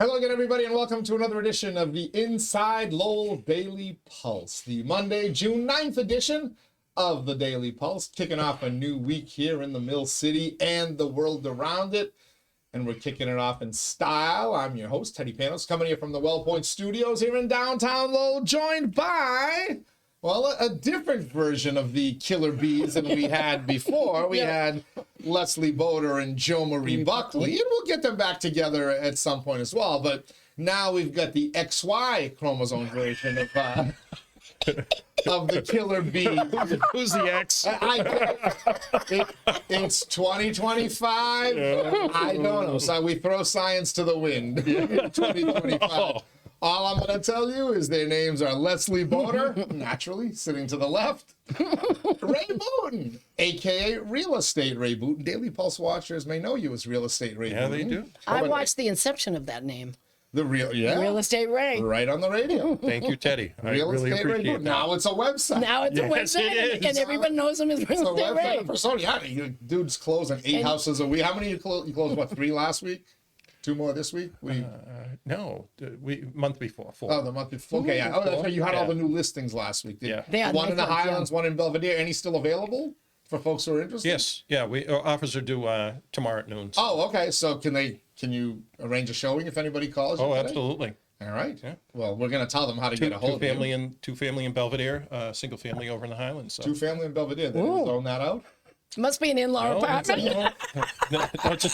Hello again, everybody, and welcome to another edition of the Inside Lowell Daily Pulse, the Monday, June 9th edition of the Daily Pulse, kicking off a new week here in the Mill City and the world around it. And we're kicking it off in style. I'm your host, Teddy Panos, coming here from the WellPoint Studios here in downtown Lowell, joined by, well, a different version of the Killer Bees than we had before. We had Leslie Bodor and Jo Marie Buckley, and we'll get them back together at some point as well. But now we've got the XY chromosome version of the Killer Bee. Who's the X? It's 2025. I don't know. So we throw science to the wind. 2025. Oh. All I'm going to tell you is their names are Leslie Bodor, naturally, sitting to the left. Ray Boutin, a.k.a. Real Estate Ray Boutin. Daily Pulse watchers may know you as Real Estate Ray Boutin. Yeah, they do. I watched the inception of that name. The real, yeah. Real Estate Ray. Right on the radio. Thank you, Teddy. I Real really Estate Ray appreciate Boutin. that. Now it's a website. Now it's a Yes, website, it is. and everyone knows him as It's Real a Estate Ray. website for Sony. Yeah, you dudes closing 8 houses a week. How many you closed? You closed, what, 3 last week? 2 more this week? No, month before, 4. Oh, the month before. Okay, yeah. Oh, that's right. You had all the new listings last week. Yeah. They had One in the nice ones, yeah. Highlands, one in Belvedere. Any still available for folks who are interested? Yes, yeah. Our offers are due tomorrow at noon. So. Oh, okay. So can you arrange a showing if anybody calls you Oh, today? absolutely. All right. Yeah. Well, we're going to tell them how to get a Two hold of family you. and two family in Belvedere, single family over in the Highlands. So. 2 family in Belvedere. They Ooh. didn't zone that out? Must be an in-law apartment. No, it's a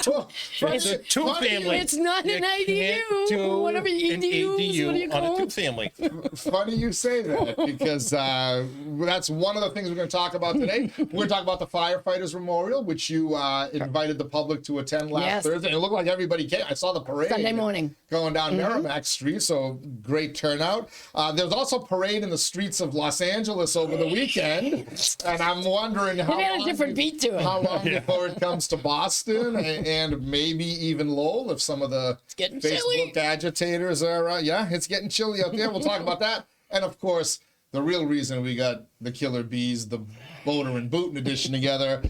two family. It's not an You can't IDU. do Whatever you an EDUs, what do you ADU on call a them? 2 family. Funny you say that, because that's one of the things we're going to talk about today. We're going to talk about the Firefighters Memorial, which you invited the public to attend last Yes. Thursday. It looked like everybody came. I saw the parade. Sunday morning. Going down Merrimack Street, so great turnout. There's also a parade in the streets of Los Angeles over the weekend, and I'm wondering how It had a long different beat to it. How long before it comes to Boston and maybe even Lowell if some of the getting Facebook chilly. agitators are, yeah, it's getting chilly out there. We'll talk about that. And of course, the real reason we got the Killer Bees, the Bodor and Boutin edition together.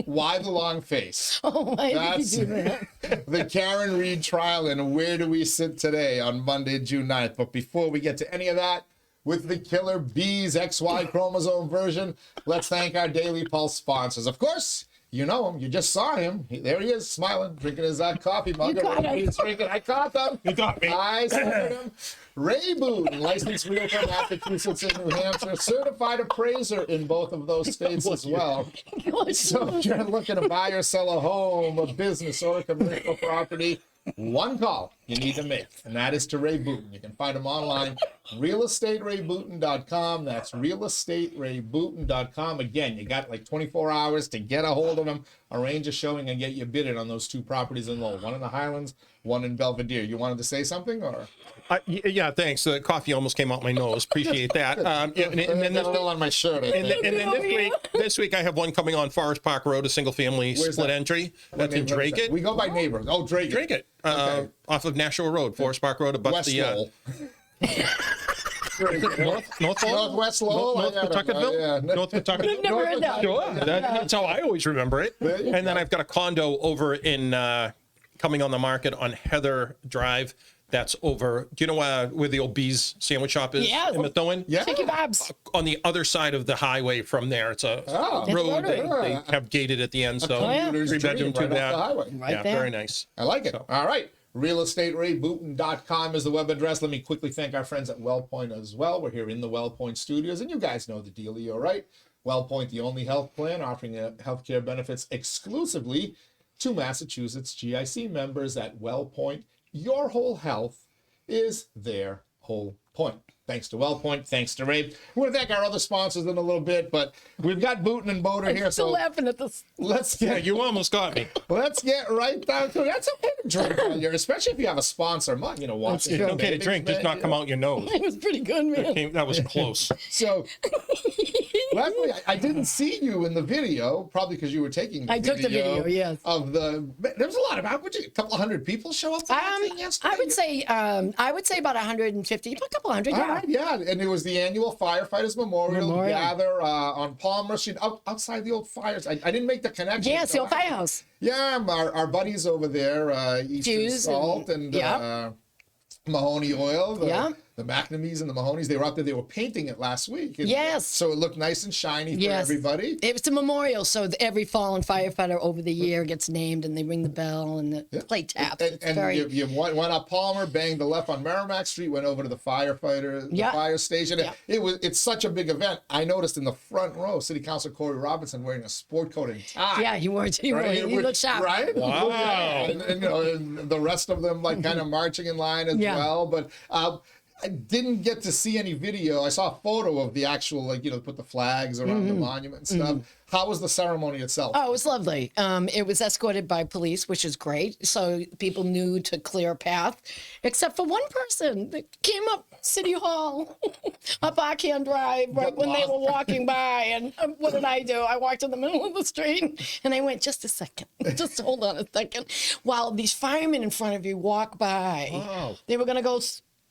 Why the long face? Oh, why did you do that? The Karen Reed trial, and where do we sit today on Monday, June 9th? But before we get to any of that, with the Killer Bees XY chromosome version, let's thank our Daily Pulse sponsors. Of course, you know him. You just saw him. There he is, smiling, drinking his coffee mug. You caught him. He's drinking. I caught them. You got me. I spotted him. Ray Boutin, licensed realtor in Massachusetts and New Hampshire, certified appraiser in both of those states as well. So if you're looking to buy or sell a home, a business, or a commercial property, one call you need to make, and that is to Ray Boutin. You can find him online, realestaterayBoutin.com. That's realestaterayBoutin.com. Again, you got like 24 hours to get a hold of him, arrange a showing, and get you bidded on those 2 properties in Lowell. One in the Highlands, one in Belvedere. You wanted to say something, or? Yeah, thanks. The coffee almost came out my nose. Appreciate that. And then That's all on my shirt. I And think. then this week I have one coming on Forest Park Road, a single family Where's split that? entry. What That's in neighborhood is that? Drake It. We go by neighbors. Oh, Drake It. Drake It. Okay. Off of Nashua Road, Forest Park Road, above West the Lowell. North Lowell? Northwest Lowell? North I don't know, Pawtucketville? yeah. North Pawtucketville? Never heard that. Sure. That's how I always remember it. There you And then go. I've got a condo over in coming on the market on Heather Drive. That's over. Do you know where the old Bees sandwich shop is Yes. in Methuen? Yeah. Chicky Bob's. On the other side of the highway from there. It's a Oh. road It's they have gated at the end. So yeah. 3-bedroom, Dream, 2 right off the bath. highway. Right Yeah, there. very nice. I like it. All right. realestaterayBoutin.com is the web address. Let me quickly thank our friends at WellPoint as well. We're here in the WellPoint studios, and you guys know the dealio, right? WellPoint, the only health plan offering healthcare benefits exclusively to Massachusetts GIC members at WellPoint. Your whole health is their whole point. Thanks to WellPoint, thanks to Ray. We're going to thank our other sponsors in a little bit, but we've got Boutin and Bodor here, I'm still so laughing at this. let's Yeah, get you almost got me. Let's get right down to it. That's okay to drink while you're, especially if you have a sponsor, you know, watching. It's okay to drink, just not come out your nose. It was pretty good, man. That was close. So, Leslie, I didn't see you in the video, probably because you were taking the I took the video, yes. Of the, there was a lot of, a couple hundred people show up to that thing yesterday? I would say about 150, a couple hundred. All Yeah. right, yeah, and it was the annual Firefighters Memorial gather on Palmer Street, outside the old fires. I didn't make the connection. Yeah, it's the old firehouse. Yeah, our buddies over there, Eastern Jews Salt and yep. Mahoney oil. Yeah. The McNamees and the Mahonies, they were out there. They were painting it last week. And Yes. So it looked nice and shiny for Yes. everybody. It was a memorial, so every fallen firefighter over the year gets named, and they ring the bell and the play taps. It's And very, you went up Palmer, banged the left on Merrimack Street, went over to the fire station. Yeah. It's such a big event. I noticed in the front row, City Councilor Corey Robinson wearing a sport coat and tie. yeah, he looked sharp. Right? Wow. And, you know, and the rest of them like kind of marching in line as Yeah. well. But I didn't get to see any video. I saw a photo of the actual, like, you know, put the flags around the monument and stuff. How was the ceremony itself? Oh, it was lovely. It was escorted by police, which is great. So people knew to clear a path, except for one person that came up City Hall, up Arcan Drive, right when they were walking by. And what did I do? I walked in the middle of the street and I went, just a second, just hold on a second. While these firemen in front of you walk by, Wow. they were going to go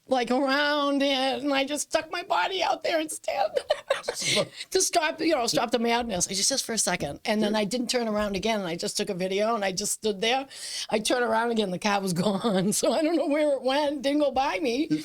like around it, and I just stuck my body out there instead to stop the madness. I just for a second, and then I didn't turn around again, and I just took a video, and I just stood there. I turned around again, the car was gone, so I don't know where it went. Didn't go by me.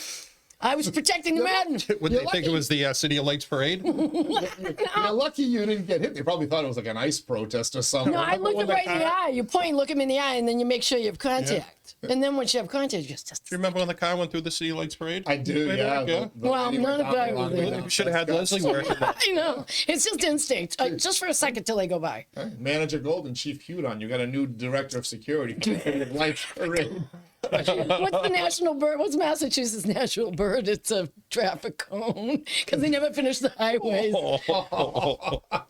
I was protecting the madness. Would they think it was the City of Lights parade? You're lucky you didn't get hit. They probably thought it was like an ice protest or something. No, I looked him right in the eye. You point, look him in the eye, and then you make sure you have contact. And then once you have contact, you just. Do you remember when the car went through the City of Lights parade? I do, Way yeah. back, yeah. Well, lady none went of down that the was long there. way down. We should have had Leslie working that. I know. It's just instinct. Just for a second till they go by. Manager Gold and Chief Hudon, you got a new director of security for the City of Lights parade. What's the national bird? What's Massachusetts' national bird? It's a traffic cone because they never finished the highways.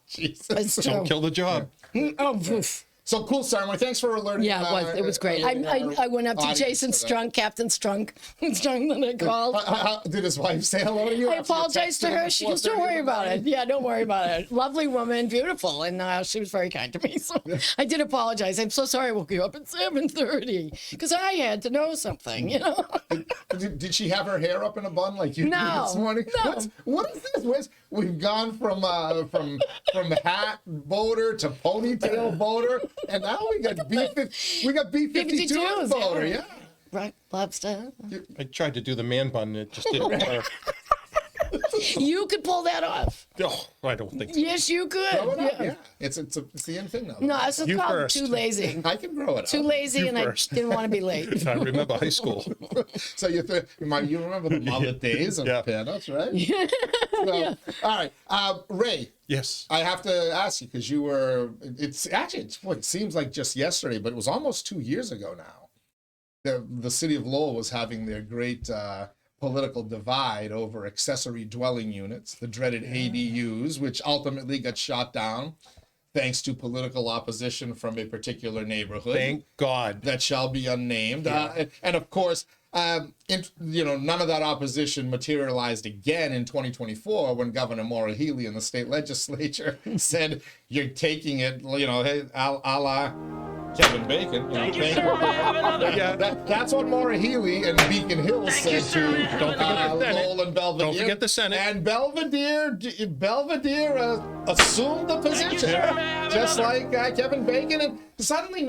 Jesus. It's true. Don't kill the job. Oh, oof. So cool ceremony. Thanks for alerting. Yeah, it was great. I went up to audience Jason for that. Strunk, Captain Strunk, that I called. Did his wife say hello to you? I after you apologized to texted her. She goes, "Don't worry about it. Yeah, don't worry about it. Lovely woman, beautiful, and she was very kind to me. So I did apologize. I'm so sorry I woke you up at 7:30 because I had to know something. You know." Did she have her hair up in a bun like you did No, this morning? no. What is this? We've gone from hat Bodor to ponytail Bodor, and now we got B52 52s, Bodor. Yeah. Right, lobster. I tried to do the man bun, it just didn't work. You could pull that off. Oh, I don't think so. Yes, you could. Grow it up, Yeah. yeah. It's the end thing now. No, it's just You called first. too lazy. I can grow it Too up. lazy, You and first. I didn't want to be late. I remember high school. So you remember the mullet days of Yeah. pinups, right? So, all right, Ray. Yes. I have to ask you because you were. It seems like just yesterday, but it was almost 2 years ago now. The city of Lowell was having their great political divide over accessory dwelling units, the dreaded ADUs, which ultimately got shot down thanks to political opposition from a particular neighborhood. Thank God. That shall be unnamed. And of course, none of that opposition materialized again in 2024 when Governor Maura Healey in the state legislature said, "You're taking it, hey, a la Kevin Bacon." Yeah, that's what Maura Healey and Beacon Hills said to Don't forget the Senate. Lowell and Belvedere. Don't forget the Senate. And Belvedere assumed the position, just like Kevin Bacon. And suddenly,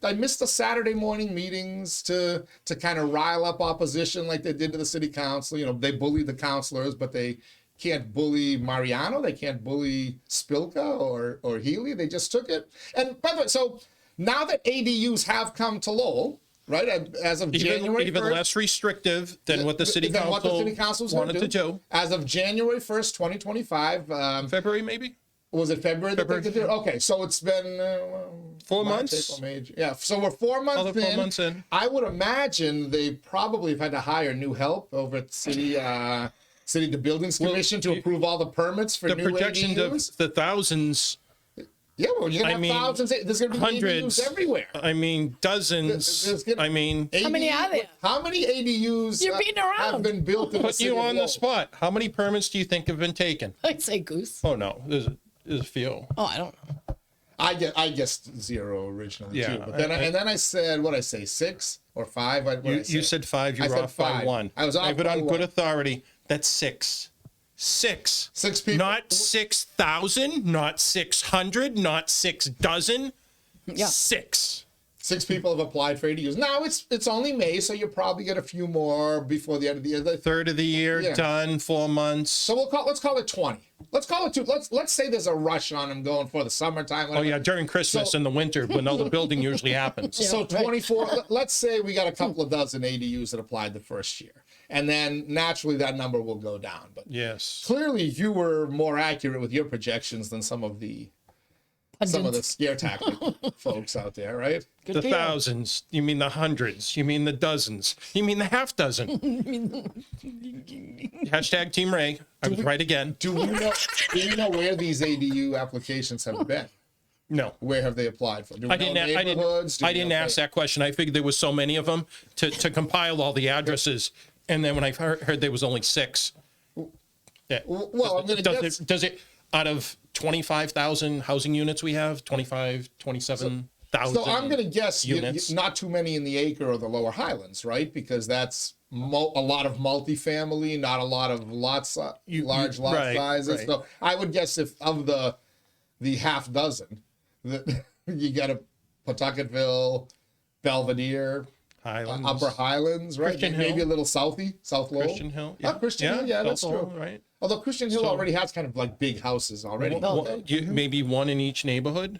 I missed the Saturday morning meetings to kind of rile up opposition like they did to the city council. They bullied the councilors, but they can't bully Mariano. They can't bully Spilka or Healy. They just took it. And by the way, so now that ADUs have come to Lowell, right, as of January 1st, even less restrictive than what the city council wanted to do. As of January 1st, 2025. February, maybe? Was it February? that they February. did it? Okay, so it's been 4 March, months? April, May, yeah, so we're 4 months Other 4 in. months in. I would imagine they probably have had to hire new help over at the Buildings Commission to approve all the permits for The new projection ADUs. of the thousands, Yeah, well, you're gonna have thousands. There's gonna be hundreds, ADUs everywhere. dozens. There's gonna- How many are there? How many ADUs You're beating around. have been built in the Put city you of on the Lowell? spot. How many permits do you think have been taken? I'd say goose. Oh, no. There's a few. Oh, I don't know. I guessed 0 originally Yeah, too, but then I said, what I say, 6 or 5. You said 5. You I were said off by 5. 1. I was off have it by on 1. good authority. That's 6. 6. 6 people. Not 6,000. Not 600. Not 6 dozen. Yeah. 6. 6 people have applied for ADUs. Now it's only May, so you'll probably get a few more before the end of the year. Third of the year, Yeah. done, 4 months. So let's call it 20. Let's call it 2. Let's say there's a rush on them going for the summertime. Oh yeah, during Christmas So- and the winter when all the building usually happens. Yeah. So right. 24. Let's say we got a couple of dozen ADUs that applied the first year, and then naturally that number will go down. But Yes. clearly, you were more accurate with your projections than some of the scare tactic folks out there, right? Good The for you. thousands, you mean the hundreds, you mean the dozens, you mean the half dozen. Hashtag Team Ray. I was right again. Do you know where these ADU applications have been? No. Where have they applied for? Do we I didn't, know I neighborhoods? Do didn't, I we didn't know ask that question. I figured there was so many of them to compile all the addresses. And then when I heard there was only 6. Yeah. Well, I'm going to guess. Does it, out of 25,000 housing units we have, 27,000 So I'm going to guess units. not too many in the Acre or the Lower Highlands, right? Because that's a lot of multifamily, not a lot of large lot right, sizes. right. So I would guess if of the half dozen, that you got a Pawtucketville, Belvedere, Highlands. Upper Highlands, right? Christian Maybe Hill. a little Southie, South Lowell. Christian Hill. Oh, Christian Hill, yeah, that's South Lowell, true. right. Although Christian Hill So- already has kind of like big houses already. Maybe one in each neighborhood.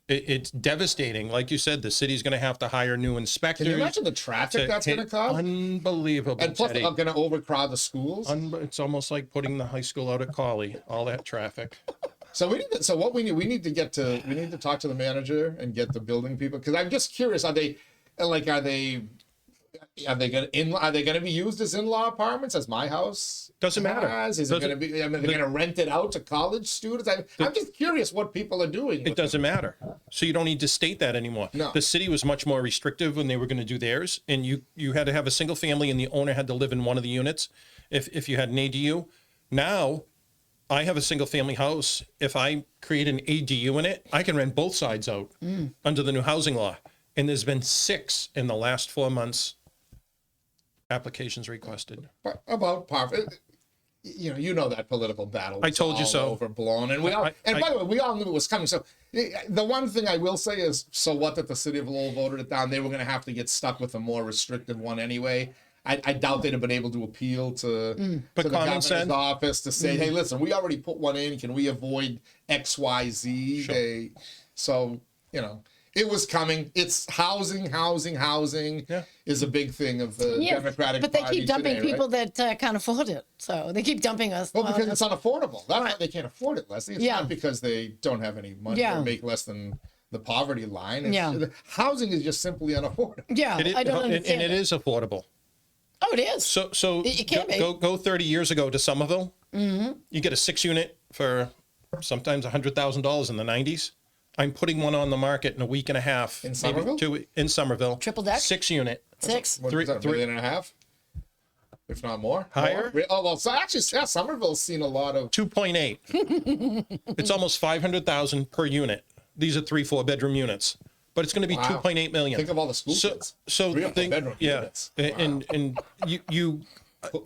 It's devastating. Like you said, the city's going to have to hire new inspectors. Can you imagine the traffic that's going to cause? Unbelievable. And plus, Teddy. they're going to overcrowd the schools. It's almost like putting the high school out at Collie. All that traffic. So we need to talk to the manager and get the building people, because I'm just curious. Are they going to be used as in-law apartments, as my house? Doesn't matter. has? Is it going to be? I mean, they're going to rent it out to college students. I'm just curious what people are doing. It doesn't matter. So you don't need to state that anymore. No. The city was much more restrictive when they were going to do theirs, and you had to have a single family, and the owner had to live in one of the units. If you had an ADU, now I have a single family house. If I create an ADU in it, I can rent both sides out under the new housing law. And there's been 6 in the last 4 months applications requested. About par. You know that political battle. I was told you all so. Overblown, and by the way, we all knew it was coming. So the one thing I will say is, so what that the city of Lowell voted it down. They were going to have to get stuck with a more restrictive one anyway. I doubt they'd have been able to appeal to But the common governor's sense. office to say, hey, listen, we already put one in. Can we avoid XYZ? Sure. So it was coming. It's housing Yeah. is a big thing of the Democratic but they Party keep dumping today, right? people that can't afford it. So they keep dumping us. Well, because it's unaffordable. That's why they can't afford it, Leslie. It's Yeah. not because they don't have any money Yeah. or make less than the poverty line. It's, Yeah. Housing is just simply unaffordable. yeah, It is, I don't and understand. it is affordable. Oh, it is. So It can be. go 30 years ago to Somerville. Mm-hmm. You get a 6 unit for sometimes $100,000 in the 90s. I'm putting one on the market in a week and a half. In maybe Somerville? 2 in Somerville. Triple deck? 6 unit. 6. What Three- is that, three- $1.5 million? If not more? Higher? More? Oh, well, so actually, yeah, Somerville's seen a lot of... 2.8. It's almost 500,000 per unit. These are 3-4 bedroom units, but it's going to be Wow. 2.8 million. Think of all the school So kids. so 3 or 4 think, bedroom yeah, units. and you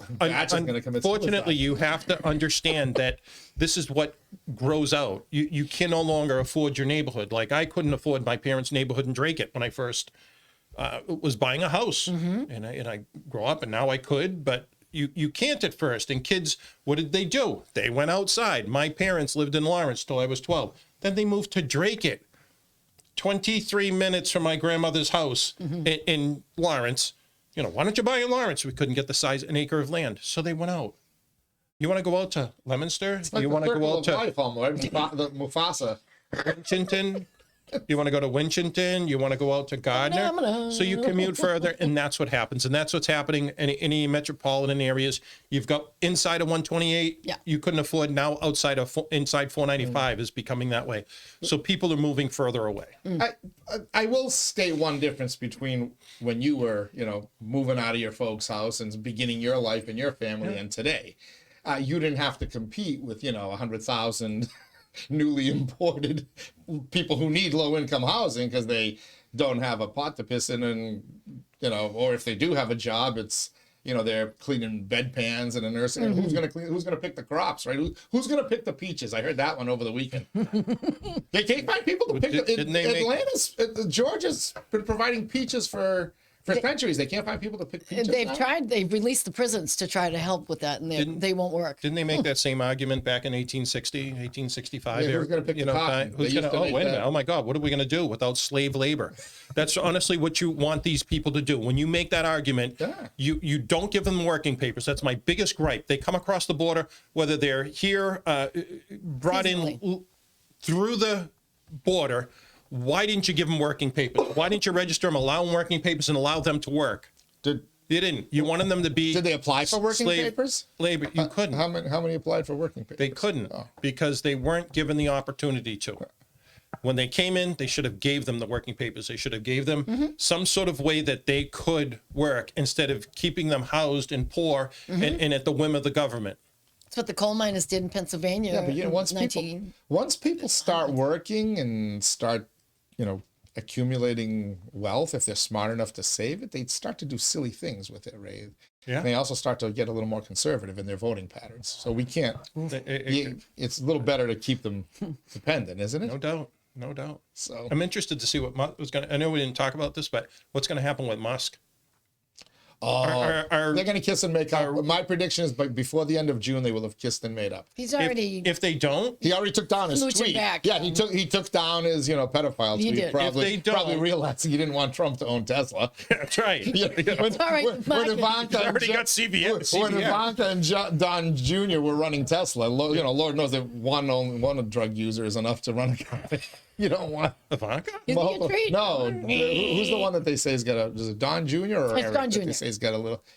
Batch is gonna commit unfortunately suicide. you have to understand that this is what grows out. You can no longer afford your neighborhood. Like I couldn't afford my parents' neighborhood in Drake when I first was buying a house, and I grew up, and now I could, but you can't at first. And kids, what did they do? They went outside. My parents lived in Lawrence till I was 12. Then they moved to Drake, 23 minutes from my grandmother's house in Lawrence. Why don't you buy in Lawrence? We couldn't get the size an acre of land, so they went out. You want to go out to Leominster? Like You the want to circle go out of to life almost, the Mufasa. Winchton? You want to go to Winchton? You want to go out to Gardner? So you commute further, and that's what happens. And that's what's happening in any metropolitan areas. You've got inside of 128, Yeah. you couldn't afford. Now inside 495 is becoming that way. So people are moving further away. I will state one difference between when you were, moving out of your folks' house and beginning your life and your family and today. You didn't have to compete with, 100,000 newly imported people who need low-income housing because they don't have a pot to piss in, and or if they do have a job, it's they're cleaning bedpans in a nursery. And who's gonna clean? Who's gonna pick the crops, right? Who's gonna pick the peaches? I heard that one over the weekend. They can't find people to pick. Georgia's been providing peaches for centuries. They can't find people to pick peaches. They've tried. They've released the prisons to try to help with that, and they won't work. Didn't they make that same argument back in 1860, 1865? Yeah, who's going to pick the cotton? Who's going to? Oh, wait a minute! Oh my God! What are we going to do without slave labor? That's honestly what you want these people to do. When you make that argument, you don't give them working papers. That's my biggest gripe. They come across the border, whether they're here, brought in through the border. Why didn't you give them working papers? Why didn't you register them, allow them working papers, and allow them to work? You didn't. You wanted them to be. Did they apply for working papers? Labor. You couldn't. How many applied for working papers? They couldn't because they weren't given the opportunity to. When they came in, they should have gave them the working papers. They should have gave them some sort of way that they could work instead of keeping them housed and poor and at the whim of the government. That's what the coal miners did in Pennsylvania. Yeah, but once people start working and start, accumulating wealth, if they're smart enough to save it, they start to do silly things with it, Ray. Yeah. And they also start to get a little more conservative in their voting patterns. So we can't. It's a little better to keep them dependent, isn't it? No doubt. No doubt. So I'm interested to see what Musk was going to. I know we didn't talk about this, but what's going to happen with Musk? They're going to kiss and make up. My prediction is, before the end of June, they will have kissed and made up. He's already. If they don't, he already took down his tweet. Back. Yeah, he took down his pedophile tweet. Did. Probably realizing he didn't want Trump to own Tesla. That's right. When Ivanka already got CBS. When Ivanka and Don Jr. were running Tesla, Lord knows that one drug user is enough to run a company. You don't want Ivanka? No, who's the one that they say is is it Don Jr. or it's Eric Don Jr. That they say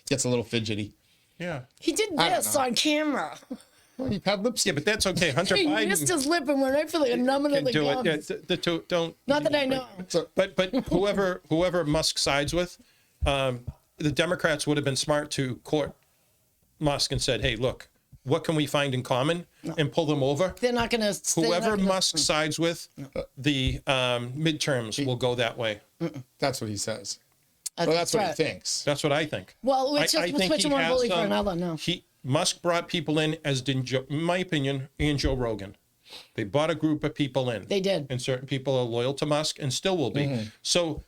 gets a little fidgety. Yeah. He did this on camera. Well, he had lips. Yeah, but that's okay. Hunter He Biden missed his lip and went right for the numbing of the do gums. it. Yeah, the two don't. Not that I know. But whoever Musk sides with, the Democrats would have been smart to court Musk and said, "Hey, look, what can we find in common and pull them over?" They're not going to. Whoever Musk sides with, the midterms will go that way. That's what he says. Well, that's what he thinks. That's what I think. Well, it's just switching one bully for another. No. Musk brought people in, as did, in my opinion, and Joe Rogan. They brought a group of people in. They did. And certain people are loyal to Musk and still will be. So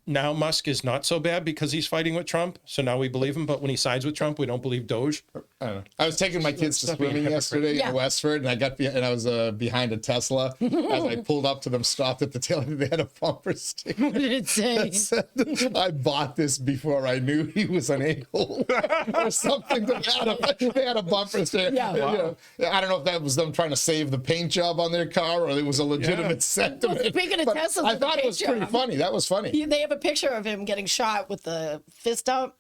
now Musk is not so bad because he's fighting with Trump. So now we believe him. But when he sides with Trump, we don't believe Doge. I don't know. I was taking my kids to swimming yesterday in Westford, and I was behind a Tesla. As I pulled up to them, stopped at the tail end, they had a bumper sticker. What did it say? It said, "I bought this before I knew he was an a-hole," or something. They had a bumper sticker. Yeah. Wow. I don't know if that was them trying to save the paint job on their car, or it was a legitimate sentiment. Well, speaking of Teslas, I thought it was pretty funny. That was funny. They have a picture of him getting shot with the fist out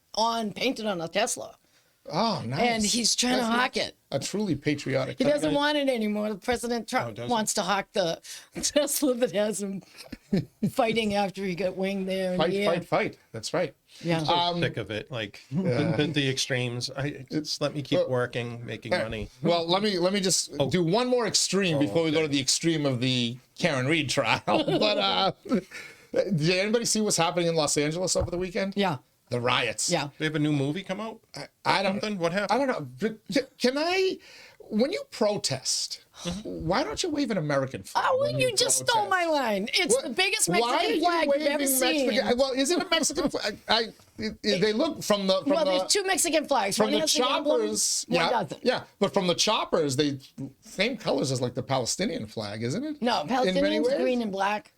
painted on a Tesla. Oh, nice. And he's trying to hawk it. A truly patriotic. He doesn't want it anymore. President Trump wants to hawk the Tesla that has him fighting after he got winged there. Fight. That's right. Yeah. I'm sick of it. Like the extremes. Just let me keep working, making money. Well, let me just do one more extreme before we go to the extreme of the Karen Reed trial. But did anybody see what's happening in Los Angeles over the weekend? Yeah. The riots. Yeah. They have a new movie come out? I don't know. What happened? I don't know. But when you protest, why don't you wave an American flag? Oh, well, you just stole my line. It's the biggest Mexican flag you've ever seen. Well, is it a Mexican flag? They look from the. There's two Mexican flags. From one the has choppers. The emblem, one doesn't. Yeah, but from the choppers, they same colors as like the Palestinian flag, isn't it? No, Palestinian's green and black.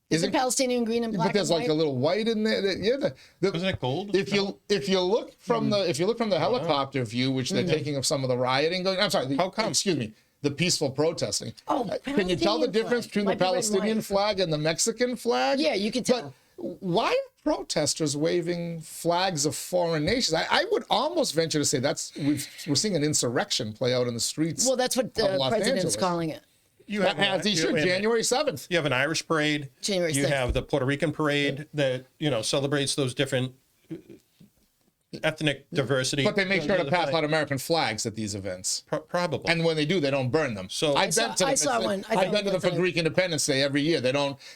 Is it Palestinian green and black? But there's like a little white in there. Yeah, isn't it gold? If you look from the helicopter view, which they're taking of some of the rioting, I'm sorry. How come? Excuse me. The peaceful protesting. Oh, can you tell the difference between the Palestinian flag and the Mexican flag? Yeah, you can tell. But why are protesters waving flags of foreign nations? I would almost venture to say we're seeing an insurrection play out in the streets. Well, that's what the president's calling it. January 7th. You have an Irish parade. January 6th. You have the Puerto Rican parade that celebrates those different ethnic diversity. But they make sure to the pass flag. out American flags at these events. Probably. And when they do, they don't burn them. So- I've been to them. I saw one. I've been to them for Greek Independence Day every year.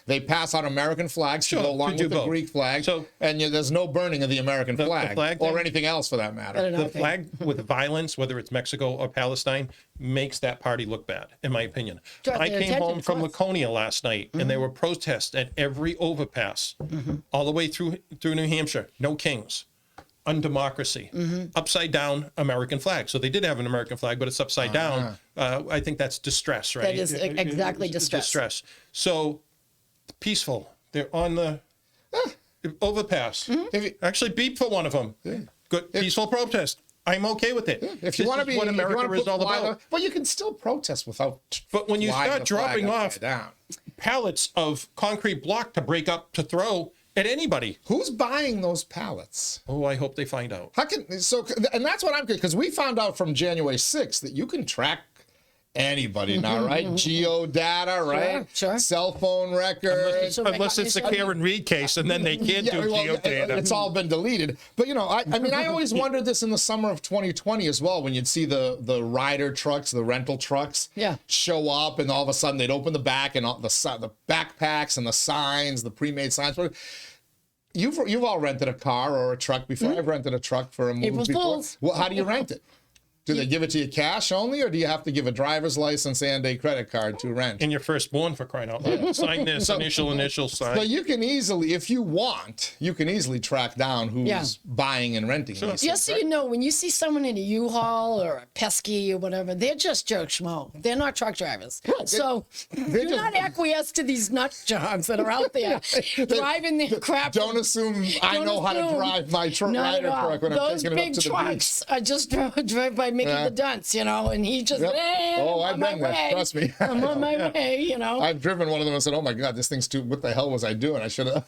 They pass out American flags to Sure, go along to do with the both. Greek flag. So- and there's no burning of the American flag, flag or thing- anything else for that matter. The flag with violence, whether it's Mexico or Palestine, makes that party look bad, in my opinion. Draws I their came attention, home of from course. Laconia last night, and there were protests at every overpass, all the way through New Hampshire. No kings, undemocracy, upside down American flag. So they did have an American flag, but it's upside down. I think that's distress, right? That is exactly distress. Distress. So peaceful. They're on the overpass. If you- Actually, beep for one of them. Good peaceful protest. I'm okay with it. If you want to be, what if you America wanna is put all fly about. Well, you can still protest without. But when you flying start the flag dropping upside off down. pallets of concrete block to break up to throw at anybody, Who's buying those pallets? oh, I hope they find out. How can so? And that's what I'm because we found out from January 6th that you can track anybody now, right? Geo data, right? Sure. Cell phone records. Unless it's the 𝐃𝐚𝐢𝐥𝐲 case, and then they can't do geodata. It's all been deleted. But I mean, I always wondered this in the summer of 2020 as well, when you'd see the rider trucks, the rental trucks, show up, and all of a sudden they'd open the back and all the backpacks and the signs, the pre-made signs. You've all rented a car or a truck before. I've rented a truck for a move April before. Fools. Well, how do you rent it? Do they give it to you cash only, or do you have to give a driver's license and a credit card to rent? And your firstborn, for crying out loud. Sign this, initial sign. So you can easily, if you want, you can easily track down who's buying and renting these Just things, so right? you know, when you see someone in a U-Haul or a Pesky or whatever, they're just Joe Schmo. They're not truck drivers. So do not acquiesce to these nut jobs that are out there driving their crap. Don't assume I Don't know how to assume. drive my Not at rider all. truck when Those I'm taking it up big to the beach. trucks are just drove by Mickey the Dunce, and he just, Yep. Oh, I've I'm on been my there. way. Trust me. I'm on my way, I've driven one of them and said, "Oh my God, this thing's too. What the hell was I doing? I should have.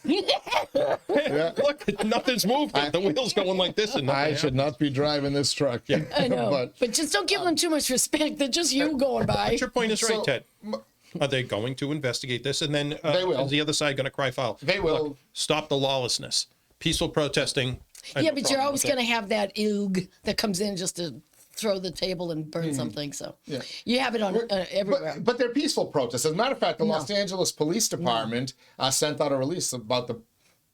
Look, nothing's moved. The wheel's going like this, and I should not be driving this truck." I know. but Just don't give them too much respect. They're just you going by. Your point is right, So- Ted. Are they going to investigate this? And then They will. is the other side going to cry foul? They will. Look, stop the lawlessness. Peaceful protesting. I have Yeah, no but you're problem always with going to have that ugh that comes in just to throw the table and burn something. So you have it on everywhere. But they're peaceful protests. As a matter of fact, the Los Angeles Police Department sent out a release about the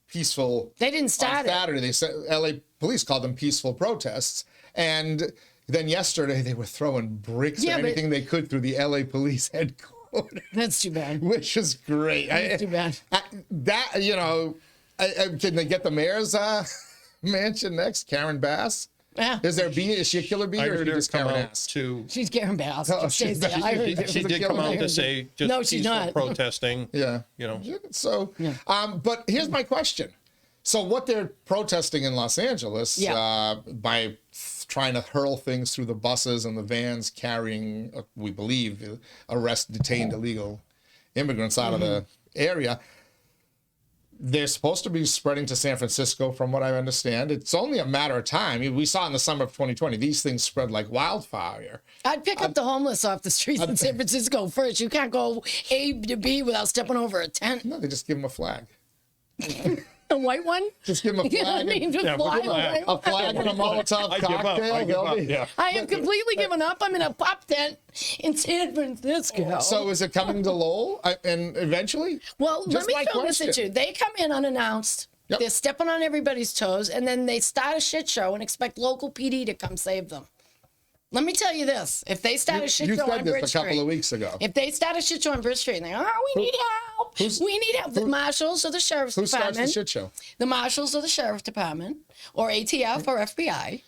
peaceful. They didn't start on it. Saturday, they said LA police called them peaceful protests, and then yesterday they were throwing bricks Yeah, and but- anything they could through the LA police headquarters. That's too bad. Which is great. That's too bad. Can they get the mayor's mansion next? Karen Bass? Yeah. Is she a killer bee, I or is heard she her just come Karen out Ass? to. She's Karen Bass. Oh, She stays she's- there. I heard she- it. She a did killer come out bee. to say just No, she's peaceful not. protesting. Yeah. So, but here's my question. So what they're protesting in Los Angeles by trying to hurl things through the buses and the vans carrying, we believe, detained illegal immigrants out of the area. They're supposed to be spreading to San Francisco, from what I understand. It's only a matter of time. We saw in the summer of 2020, these things spread like wildfire. I'd pick up the homeless off the streets in San Francisco first. You can't go A to B without stepping over a tent. No, they just give them a flag. A white one? Just give them a You know what I flag. mean? Just Yeah, fly we'll do that. away. A flag and a Molotov I give up. cocktail. I give they'll up. be- Yeah. I have completely given up. I'm in a pop tent in San Francisco. So is it coming to Lowell and eventually? Well, let Just me my throw this at question. you. They come in unannounced. Yep. They're stepping on everybody's toes, and then they start a shit show and expect local PD to come save them. Let me tell you this: if they start a shit You show on said Bridge this a couple Street, of weeks ago. if they start a shit show on Bridge Street, and they go, "Oh, we need help. We need help." The marshals or the sheriff's Who starts department, the shit show? the marshals or the sheriff's department, or ATF or FBI,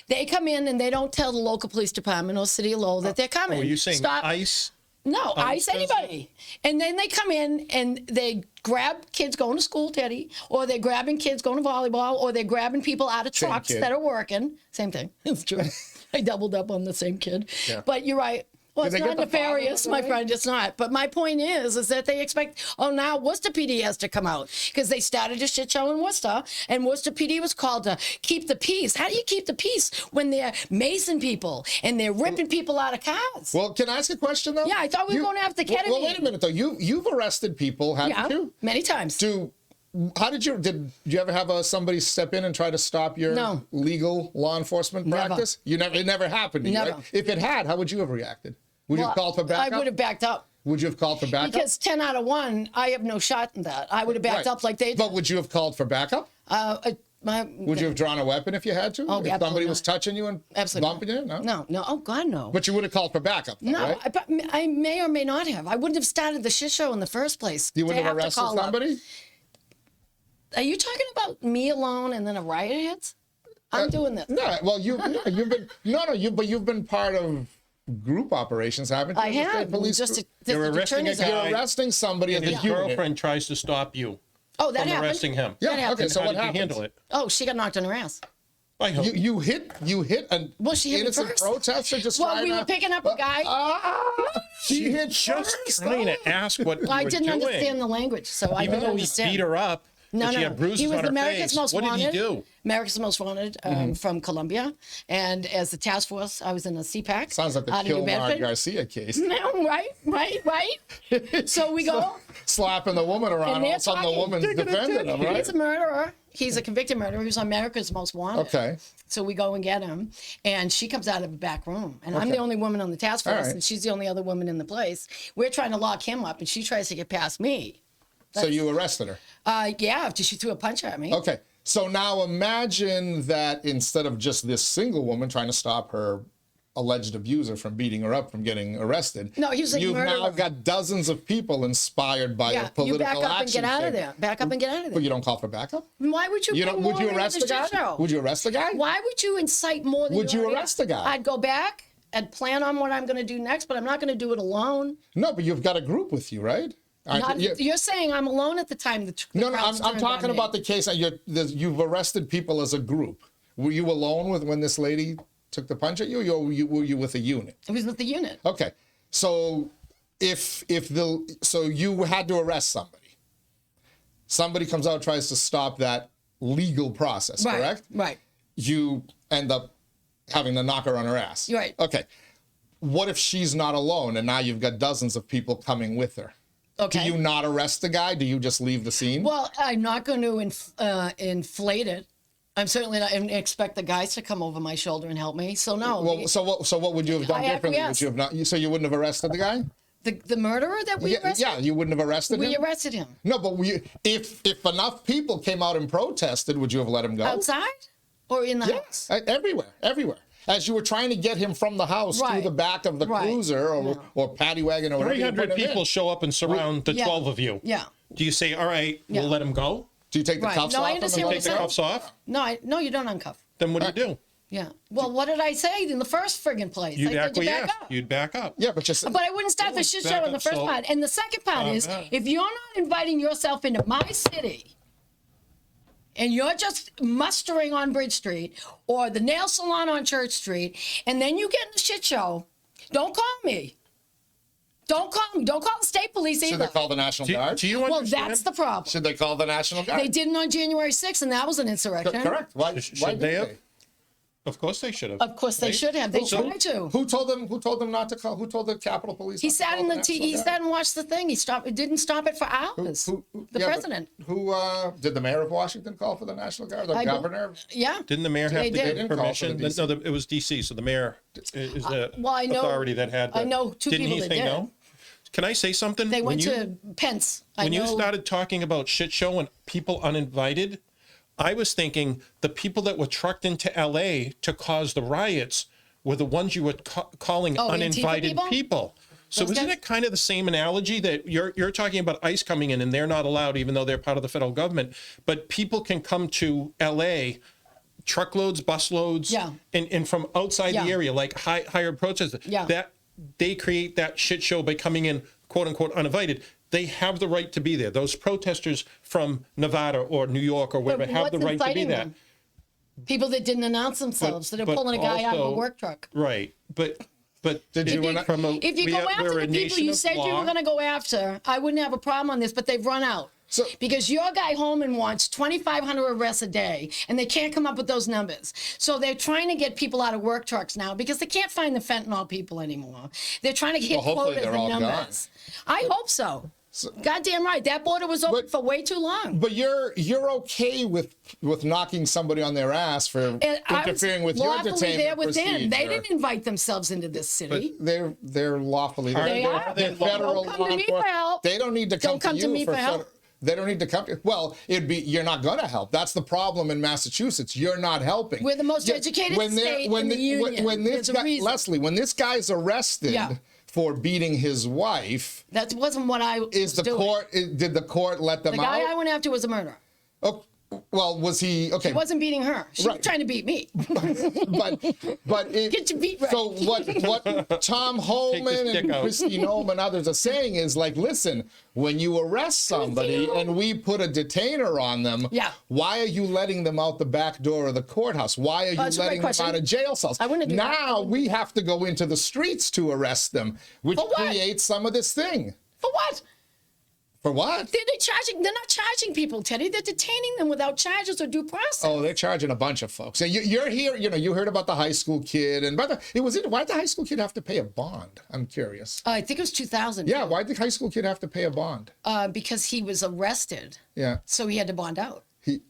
they come in and they don't tell the local police department or City of Lowell that they're coming. Were you saying Stop. ICE? No, ICE anybody. And then they come in and they grab kids going to school, Teddy, or they're grabbing kids going to volleyball, or they're grabbing people out of Same trucks kid. that are working. Same thing. It's true. I doubled up on the same kid. But you're right. Well, Did it's they not get the father nefarious, out my of the way? friend. It's not. But my point is that they expect, now Worcester PD has to come out because they started a shit show in Worcester, and Worcester PD was called to keep the peace. How do you keep the peace when they're macing people and they're ripping people out of cars? Well, can I ask a question though? Yeah, I thought we were going after Well, ketamine. wait a minute though. You've arrested people, haven't Yeah, you? many times. Do how did you ever have somebody step in and try to stop your No. legal law enforcement Never. practice? It never happened to you, Never. right? If it had, how would you have reacted? Would you have called for backup? I would have backed up. Would you have called for backup? Because 10 out of 1, I have no shot in that. I would have backed Right. up like they did. But would you have called for backup? Would you have drawn a weapon if you had to? Oh, if absolutely somebody was not. touching you and Absolutely bumping you? No? No. Oh, God, no. But you would have called for backup, though, No, right? I may or may not have. I wouldn't have started the shit show in the first place. You wouldn't to have to arrested call up. somebody? Are you talking about me alone and then a riot hits? I'm doing this. No, well, you've been but you've been part of group operations, haven't you? I The state have. police Just group? You're arresting a guy. You're arresting somebody And as a his unit. girlfriend tries to stop you Oh, that from happened. arresting him. Yeah, That happened. okay, so How what did you happened? handle it? Oh, she got knocked on her ass. I hope. You hit an Well, she hit me innocent first. protester just Well, trying we to... were picking up a guy. She hit just first. trying to ask what you I were didn't doing. understand the language, so I Even didn't though he understand. beat her up, No, and she no. had bruises He was on her America's face. Most What did Wanted. he do? America's Most Wanted from Colombia. And as the task force, I was in the CPAC. Sounds like the out of New Q-Mark Bedford. Garcia case. No, right. So we go. Slapping the woman around, And all they're of a sudden the talking. woman's defending him, right? He's a murderer. He's a convicted murderer. He was America's Most Wanted. Okay. So we go and get him, and she comes out of a back room, and I'm Okay. the only woman on the task force, All right. and she's the only other woman in the place. We're trying to lock him up, and she tries to get past me. So you arrested her. Yeah, after she threw a punch at me. Okay. So now imagine that instead of just this single woman trying to stop her alleged abuser from beating her up from getting arrested, No, he was a you've now murderer. got dozens of people inspired by Yeah, a political you back up and action get out of figure. there. Back up and get out of But there. you don't call for backup? Why would you? You bring don't? Would more you into arrest the the guy? shit show? Would you arrest the guy? Why would you incite more than Would you already arrest are? the guy? I'd go back and plan on what I'm going to do next, but I'm not going to do it alone. No, but you've got a group with you, right? Not, you're saying I'm alone at the time. The No, crowd's I'm turned talking on me. about the case that you've arrested people as a group. Were you alone when this lady took the punch at you, or were you with a unit? It was with the unit. Okay, so so you had to arrest somebody. Somebody comes out, tries to stop that legal process, Right. correct? Right. You end up having to knock her on her ass. You're right. Okay. What if she's not alone and now you've got dozens of people coming with her? Okay. Do you not arrest the guy? Do you just leave the scene? Well, I'm not going to inflate it. I'm certainly not and expect the guys to come over my shoulder and help me. So no. Well, so what would you have done I differently? acquiesced. Would you have not? So you wouldn't have arrested the guy? the murderer that we arrested? Yeah, you wouldn't have arrested We him. arrested him. No, but if enough people came out and protested, would you have let him go? Outside or in the house? Yes, everywhere. As you were trying to get him from the house through Right. the back of the Right. cruiser or paddy wagon or whatever. you put 300 him in. people show up and surround the Yeah. 12 of you. Yeah. Do you say, all right, Yeah. we'll let him go? Do you take the Right. cuffs No, I off? understand what Take the saying. cuffs off? No, you don't uncuff. Then what do you do? Yeah. Well, what did I say in the first friggin' place? You'd I said you back acquiesce. up. You'd back up. Yeah, but just But I wouldn't start the shit back show in the up, first so- part. And the second part is, yeah. if you're not inviting yourself into my city, and you're just mustering on Bridge Street or the nail salon on Church Street, and then you get in the shit show, don't call me. Don't call me. Don't call the state police should either. they call the National Guard? Do you Well, understand? that's the problem. Should they call the National Guard? They didn't on January 6th, and that was an insurrection. Correct. Why Should why they didn't have? Of course they should have. Of course, they should have. They Who- tried to. Who told them not to call? Who told the Capitol Police? He not to sat call in the National he Guard? sat and watched the thing. He stopped. It didn't stop it for hours. The yeah, but president. Who did the mayor of Washington call for the National Guard? The I don't- governor? Yeah. Didn't the mayor have They to did. get They didn't call for the permission? DC. No, it was DC, so the mayor is the well, I know- authority that had I the- know two Didn't people he that say did. no? Can I say something? They went When to Pence. When you started talking about shit show and people uninvited, I was thinking the people that were trucked into LA to cause the riots were the ones you were calling Oh, Antifa uninvited people. So Those isn't guys? it kind of the same analogy that you're talking about ICE coming in and they're not allowed even though they're part of the federal government, but people can come to LA truckloads, busloads, Yeah. and from outside Yeah. the area, like hired protesters, Yeah. that they create that shit show by coming in, quote unquote, uninvited. They have the right to be there. Those protesters from Nevada or New York or wherever have the what's right to be inciting there. them? People that didn't announce themselves, that are but pulling a guy out of a also- work truck. Right. But Did you it- from a, If you we go are- after we're a the people nation you of said you law. were going to go after, I wouldn't have a problem on this, but they've run out. So- Because your guy Holman wants 2,500 arrests a day, and they can't come up with those numbers. So they're trying to get people out of work trucks now because they can't find the fentanyl people anymore. They're trying to hit Well, hopefully quotas they're and all gone. numbers. I hope so. Goddamn right. That border was open for way too long. But you're okay with knocking somebody on their ass for interfering with your detainment there within. procedure. They didn't invite themselves into this city. They're lawfully. They are. They're federal Don't come to me for help. They don't need to come to me for help. They don't need to come. Well, you're not going to help. That's the problem in Massachusetts. You're not helping. We're the most educated state in the union. Leslie, when this guy's arrested for beating his wife, that wasn't what I was doing. Did the court let them out? The guy I went after was a murderer. Oh, well, was he okay? He wasn't beating her. She was trying to beat me. Get your beat right. So what Tom Holman and Kristi Noem and others are saying is like, listen, when you arrest somebody and we put a detainer on them, why are you letting them out the back door of the courthouse? Why are you letting them out of jail cells? I wouldn't do now we have to go into the streets to arrest them, which creates some of this thing. For what? For what? They're not charging people, Teddy. They're detaining them without charges or due process. Oh, they're charging a bunch of folks. You're here, you heard about the high school kid. And why did the high school kid have to pay a bond? I'm curious. I think it was 2000. Yeah, why did the high school kid have to pay a bond? Because he was arrested. Yeah. So he had to bond out. He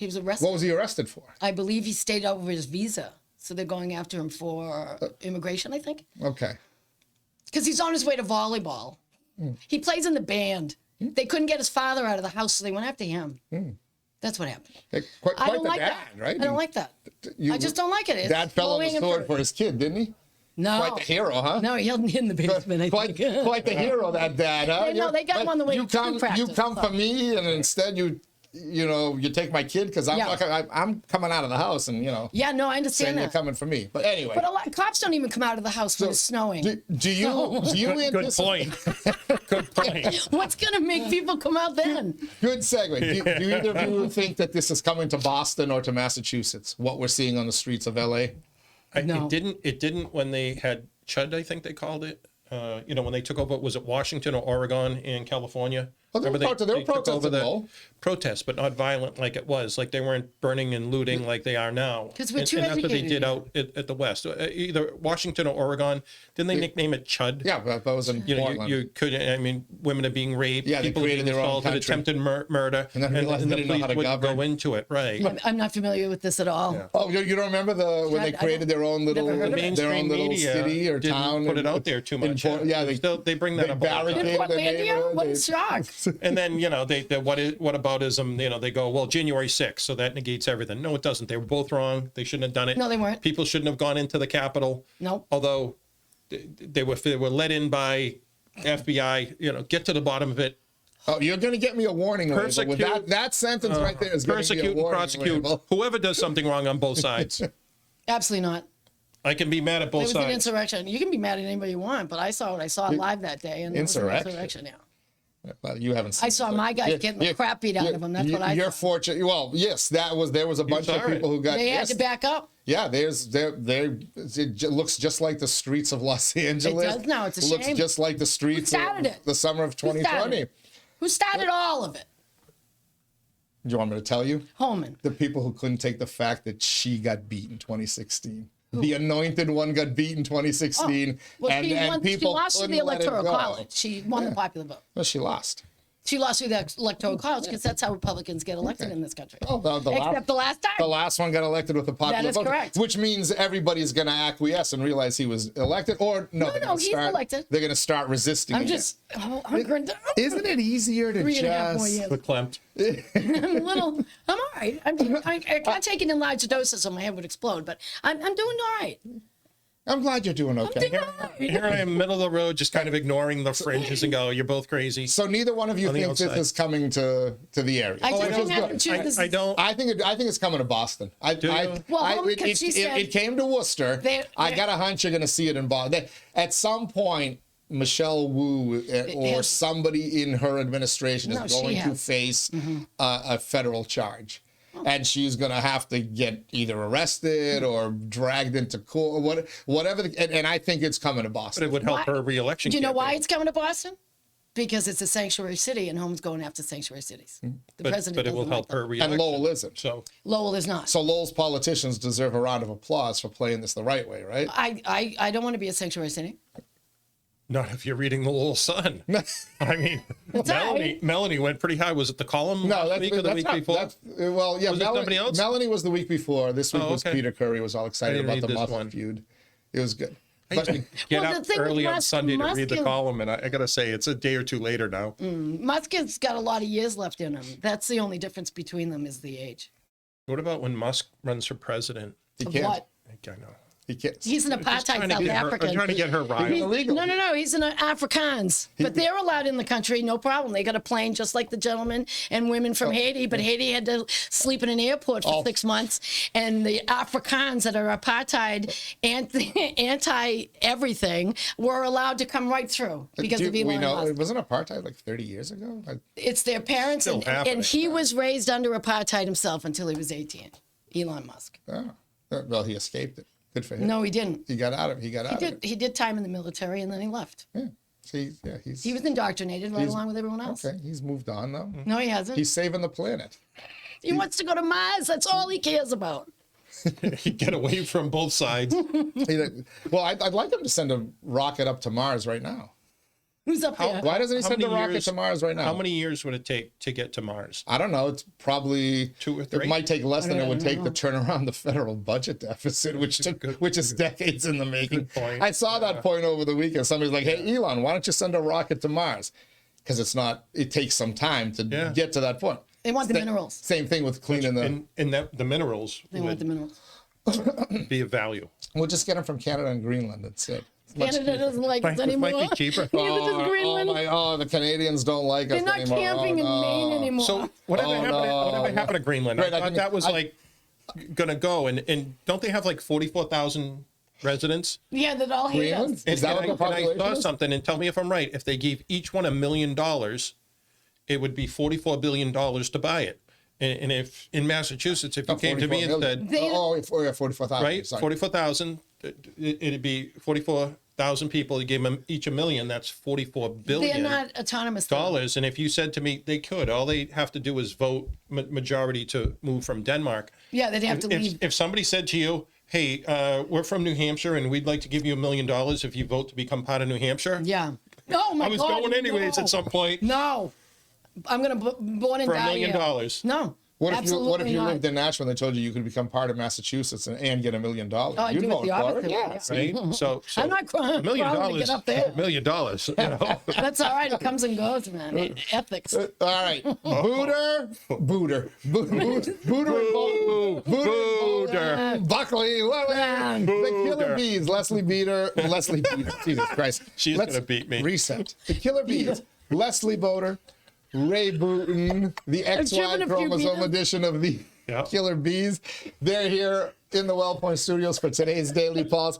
was arrested. What was he arrested for? I believe he stayed over his visa. So they're going after him for immigration, I think. Okay. Because he's on his way to volleyball. He plays in the band. They couldn't get his father out of the house, so they went after him. That's what happened. Quite I don't like dad, that. right? I don't like that. I just don't like it. Dad fell on the sword for his kid, didn't he? No. Quite the hero, huh? No, he held him in the basement, I think. Quite the hero, that dad, huh? No, they got him on the way to practice. You come for me, and instead you take my kid because I'm coming out of the house, and Yeah, no, I understand that. you're coming for me. But anyway. But a lot of cops don't even come out of the house when it's snowing. Do you Good point. Good point. What's going to make people come out then? Good segue. Do either of you think that this is coming to Boston or to Massachusetts? What we're seeing on the streets of LA? No. It didn't when they had CHUD, I think they called it. When they took over, was it Washington or Oregon and California? Oh, they were protesting. Protests, but not violent like it was. Like they weren't burning and looting like they are now. Because we're too and that's what they educated. did out at the West. Either Washington or Oregon. Didn't they nickname it CHUD? Yeah, that was in Portland. You could. I mean, women are being raped. Yeah, they people created being their own assaulted, country. attempted murder, And then realized they the didn't know police how to wouldn't govern. go into it. Right. I'm not familiar with this at all. Yeah. Oh, you don't remember when they created their own little Mainstream media city or didn't town? put it out there too much. They bring that up. all the time. In Portlandia? What a shock. And then, what aboutism, they go, well, January 6th, so that negates everything. No, it doesn't. They were both wrong. They shouldn't have done it. No, they weren't. People shouldn't have gone into the Capitol. Nope. Although they were let in by FBI, get to the bottom of it. Oh, you're going to get me a warning label. With that sentence right there is going to be a Persecute and warning prosecute label. whoever does something wrong on both sides. Absolutely not. I can be mad at both It was an sides. insurrection. You can be mad at anybody you want, but I saw what I saw live that day. And it was an insurrection, yeah. Well, you haven't seen I saw my guys getting the crap beat out of them. That's what I You're saw. fortunate. Well, yes, there was a bunch of people who got. They had to back up. Yeah, it looks just like the streets of Los Angeles. It does now. It's a Looks shame. just like the streets of the summer of 2020. Who started all of it? Do you want me to tell you? Holman. The people who couldn't take the fact that she got beat in 2016. The anointed one got beat in 2016. Well, and she people lost through the couldn't let it Electoral go. College. She won the popular vote. Well, she lost. She lost through the Electoral College because that's how Republicans get elected in this country. Oh, Except the last time. The last one got elected with a popular That is vote. correct. Which means everybody's going to acquiesce and realize he was elected. Or no, he's elected. They're going to start resisting I'm again. just hungering. Isn't it easier to 3.5 more just... years. Verklempt. I'm all right. I can't take it in large doses or my head would explode, but I'm doing all right. I'm glad you're doing okay. I'm doing all right. Here I am, middle of the road, just kind of ignoring the fringes and go, you're both crazy. So neither one of you On the think this outside. is coming to the area. I which think is good. Massachusetts. I don't. I think it's coming to Boston. It came to Worcester. I got a hunch you're going to see it in Boston. At some point, Michelle Wu or somebody in her administration is going to face a federal charge. And she's going to have to get either arrested or dragged into court, or whatever. And I think it's coming to Boston. But it would help her re-election. Do you know why campaign. it's coming to Boston? Because it's a sanctuary city, and Home's going after sanctuary cities. The president But it will doesn't help like her them. re-election. And Lowell isn't. So Lowell is not. So Lowell's politicians deserve a round of applause for playing this the right way, right? I don't want to be a sanctuary city. Not if you're reading the Little Sun. I mean, all right. Melanie went pretty high. Was it the column last week or the week before? Well, yeah, Was it somebody else? Melanie was the week before. This week was okay. Peter Curry. Was all excited about read the this Musk one. feud. It was good. I used to get Well, the up thing with early on Musk- Sunday to Musk read the is- column, and I got to say, it's a day or two later now. Musk has got a lot of years left in him. That's the only difference between them is the age. What about when Musk runs for president? He Of can't. what? I know. He can't. He's an Just apartheid trying to South get her- African. I'm trying to get her riled. He's illegal. No. He's an Afrikaans. But they're allowed in the country, no problem. They got a plane just like the gentlemen and women from Haiti. But Haiti had to sleep in an airport for 6 months. And the Afrikaans that are apartheid, anti-everything, were allowed to come right through because of we Elon know Musk. it wasn't apartheid like 30 years ago. It's their parents. Still And happening. he was raised under apartheid himself until he was 18. Elon Musk. Well, he escaped it. Good for him. No, he didn't. He got out of it. He did time in the military and then he left. See, yeah, he's He was indoctrinated right along with everyone else. okay. He's moved on though. No, he hasn't. He's saving the planet. He wants to go to Mars. That's all he cares about. Get away from both sides. Well, I'd like him to send a rocket up to Mars right now. Who's up there? Why doesn't he How send a many rocket years- to Mars right now? How many years would it take to get to Mars? I don't know. It's probably 2 or It 3? might take less than it would take know. to turn around the federal budget deficit, which is decades in the making. Good point. I saw that point over the weekend. Somebody's like, "Hey, Elon, why don't you send a rocket to Mars?" Because it takes some time to get to that point. They want the minerals. Same thing with cleaning the. And that the minerals They want the would minerals. be of value. We'll just get them from Canada and Greenland. That's it. Canada doesn't like us Might be anymore. cheaper. Neither does Greenland. The Canadians don't like They're us not anymore. camping in Maine anymore. So whatever happened to Greenland? Right, I I thought think- that was like gonna go, and don't they have like 44,000 residents? yeah, that all hate Greenland? us. Is that what the and I population saw is? something, and tell me if I'm right. If they gave each one $1 million, it would be $44 billion to buy it. And if in Massachusetts, if you came to me and 44 said, million. 44,000. right, Sorry. 44,000, it'd be 44,000 people. You gave them each $1 million. That's $44 They're billion. not autonomous. though. And if you said to me they could, all they have to do is vote majority to move from Denmark. Yeah, they'd have to leave. If somebody said to you, hey, we're from New Hampshire and we'd like to give you $1 million if you vote to become part of New Hampshire. Yeah. Oh my I was God. going anyways no. at some point No. I'm going to born and for $1 die million. here. No. What absolutely if you not. lived in Nashville and they told you could become part of Massachusetts and get $1 million? Oh, I'd You'd do it vote the for opposite it. way, Yeah. yeah. See? Right? So I'm not crying. $1 million. To get up there. $1 million. You know? That's all right. It comes and goes, man. Ethics. All right. Booter. Buckley. The Killer Bees. Leslie Beater. Jesus Christ. She's Let's gonna beat me. Reset. The Killer Bees. Leslie Boder. Ray Boutin. The driven XY a few chromosome beaters. edition of the Yeah. Killer Bees. They're here in the Well Point Studios for today's Daily Pulse.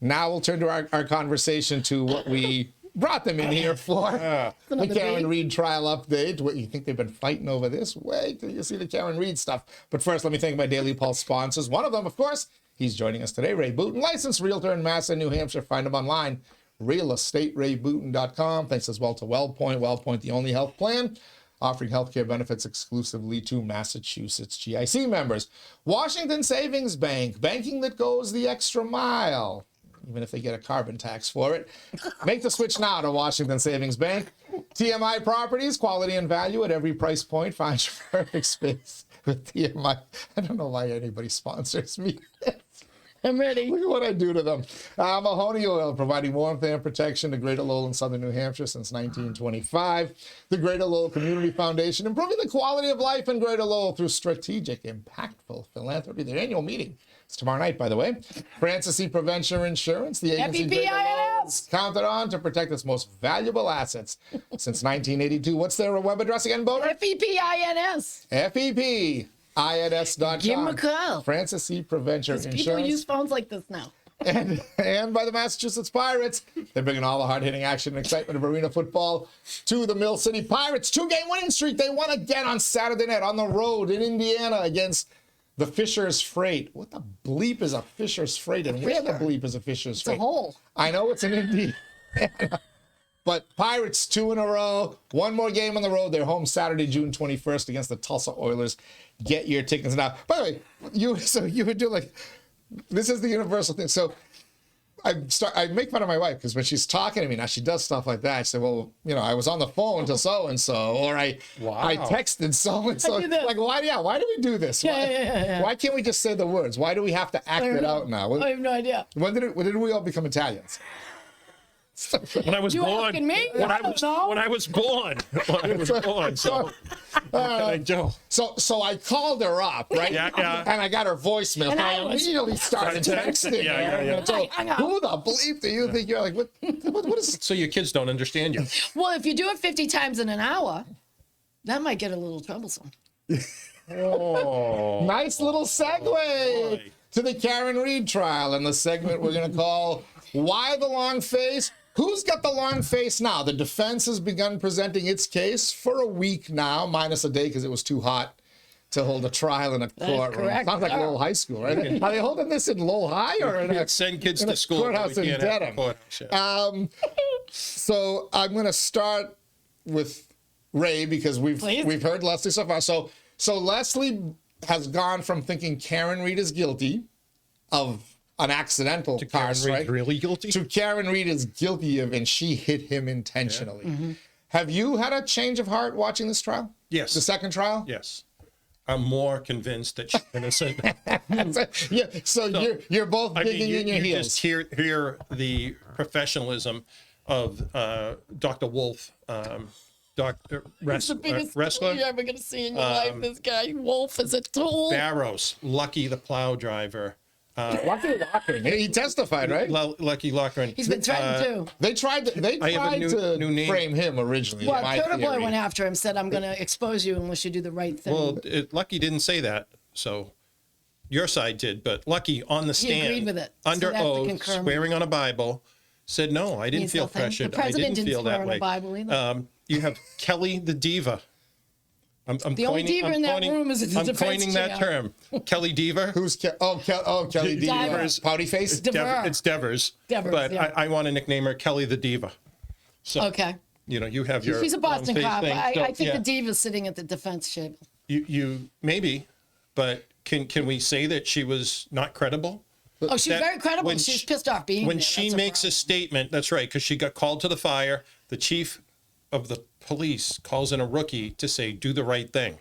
Now we'll turn to our conversation to what we brought them in here for. The Another Karen beat. Reed trial update. What, you think they've been fighting over this? Wait till you see the Karen Reed stuff. But first, let me thank my Daily Pulse sponsors. One of them, of course, he's joining us today, Ray Boutin, licensed realtor in Massa, New Hampshire. Find him online, realestaterayBoutin.com. Thanks as well to WellPoint. WellPoint, the only health plan offering healthcare benefits exclusively to Massachusetts GIC members. Washington Savings Bank, banking that goes the extra mile, even if they get a carbon tax for it. Make the switch now to Washington Savings Bank. TMI Properties, quality and value at every price point. Find your perfect space with TMI. I don't know why anybody sponsors me. I'm ready. Look at what I do to them. Mahoney Oil, providing warmth and protection to Greater Lowell and Southern New Hampshire since 1925. The Greater Lowell Community Foundation, improving the quality of life in Greater Lowell through strategic, impactful philanthropy. Their annual meeting is tomorrow night, by the way. Francis C. Prevention Insurance, the agency Greater Lowell is counted on to protect its most valuable assets since 1982. What's their web address again, Bodor? FEPINS. FEPINS.com. Give 'em a call. Francis C. Prevention People Insurance. use phones like this now. And by the Massachusetts Pirates. They're bringing all the hard-hitting action and excitement of arena football to the Mill City Pirates. 2-game winning streak. They won again on Saturday night on the road in Indiana against the Fisher's Freight. What the bleep is a Fisher's Freight? And where the bleep is a Fisher's Freight? It's a hole. I know it's in Indiana. But Pirates 2 in a row. One more game on the road. They're home Saturday, June 21st against the Tulsa Oilers. Get your tickets now. By the way, you would do like, this is the universal thing. So I make fun of my wife because when she's talking to me now, she does stuff like that. I say, well, I was on the phone to so and so, or I texted so and so. Like, why do we do this? Why can't we just say the words? Why do we have to act it out now? I have no idea. When did we all become Italians? When I was born. Asking me? When I was born. So, So I called her up, right? Yeah. And I got her voicemail. And I immediately started texting. So who the bleep do you think you're like? What is? So your kids don't understand you. Well, if you do it 50 times in an hour, that might get a little troublesome. Oh, nice little segue to the Karen Reed trial and the segment we're going to call "Why the Long Face." Who's got the long face now? The defense has begun presenting its case for a week now, minus a day because it was too hot to hold a trial in a courtroom. Sounds like Lowell High School, right? Are they holding this in Lowell High or in a, send kids to school? Courthouse in Dedham. So I'm going to start with Ray because we've heard Leslie so far. So Leslie has gone from thinking Karen Reed is guilty of an accidental car strike. Really guilty? To Karen Reed is guilty of, and she hit him intentionally. Yeah. Have you had a change of heart watching this trial? Yes. The second trial? Yes. I'm more convinced that she's innocent. So you're both digging in your heels. Just hear the professionalism of Dr. Wolf, Dr. It's the biggest wrestler. you're ever going to see in your life. This guy, Wolf, is a tool. Barrows, Lucky the plow driver. Lucky Lochran. He testified, right? Lucky Lochran. He's been threatened too. They tried to frame him originally. Well, Turtle Boy went after him, said, "I'm going to expose you unless you do the right thing." Well, Lucky didn't say that, so your side did. But Lucky on the stand, he agreed with it under oath, swearing on a a Bible, said, "No, I didn't feel pressured. The president didn't feel swear that on way." a Bible either. You have Kelly the diva. The only diva in that room is the defense coining that term. Kelly Diva. Who's Kelly Diva? Pouty face? It's Devers. But yeah. I want to nickname her Kelly the Diva. So, okay. You have your. She's a Boston cop. thing. I think the diva's sitting at the defense table. You maybe, but can we say that she was not credible? Oh, she's very credible. She's pissed off being when there. she makes a statement. That's right, because she got called to the fire. The chief of the police calls in a rookie to say, "Do the right thing."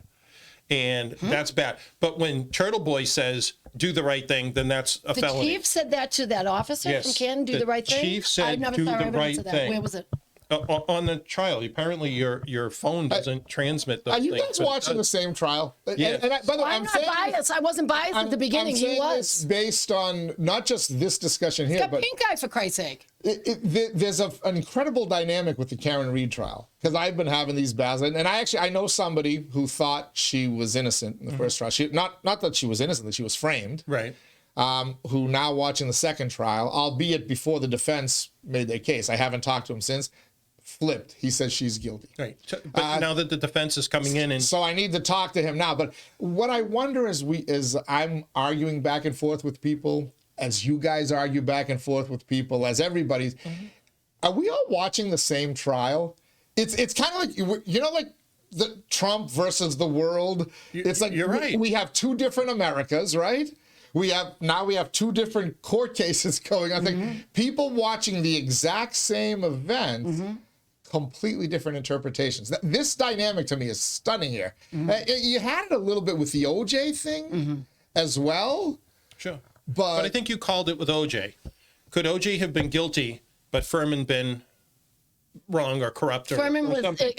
And that's bad. But when Turtle Boy says, "Do the right thing," then that's a felony. The chief said that to that officer from Canton, "Do the right thing"? The chief said, "Do the right thing." Where was it? On the trial. Apparently your phone doesn't transmit those things. Are you guys watching the same trial? Yeah. By the way, I'm not biased. I wasn't biased at the beginning. He was. This based on not just this discussion here, got but pink eye, for Christ's sake. There's an incredible dynamic with the Karen Reed trial because I've been having these battles, and I know somebody who thought she was innocent in the first trial. She not that she was innocent, that she was framed. Right. Who now watching the second trial, albeit before the defense made their case. I haven't talked to him since. Flipped. He says she's guilty. Right. But now that the defense is coming in, and so I need to talk to him now. But what I wonder is I'm arguing back and forth with people, as you guys argue back and forth with people, as everybody's. Are we all watching the same trial? It's kind of like like the Trump versus the world. It's like you're right. We have two different Americas, right? We have two different court cases going on. Like people watching the exact same event. Completely different interpretations. This dynamic to me is stunning here. You had it a little bit with the OJ thing as well. Sure. But I think you called it with OJ. Could OJ have been guilty, but Furman been wrong or corrupt or Furman was something?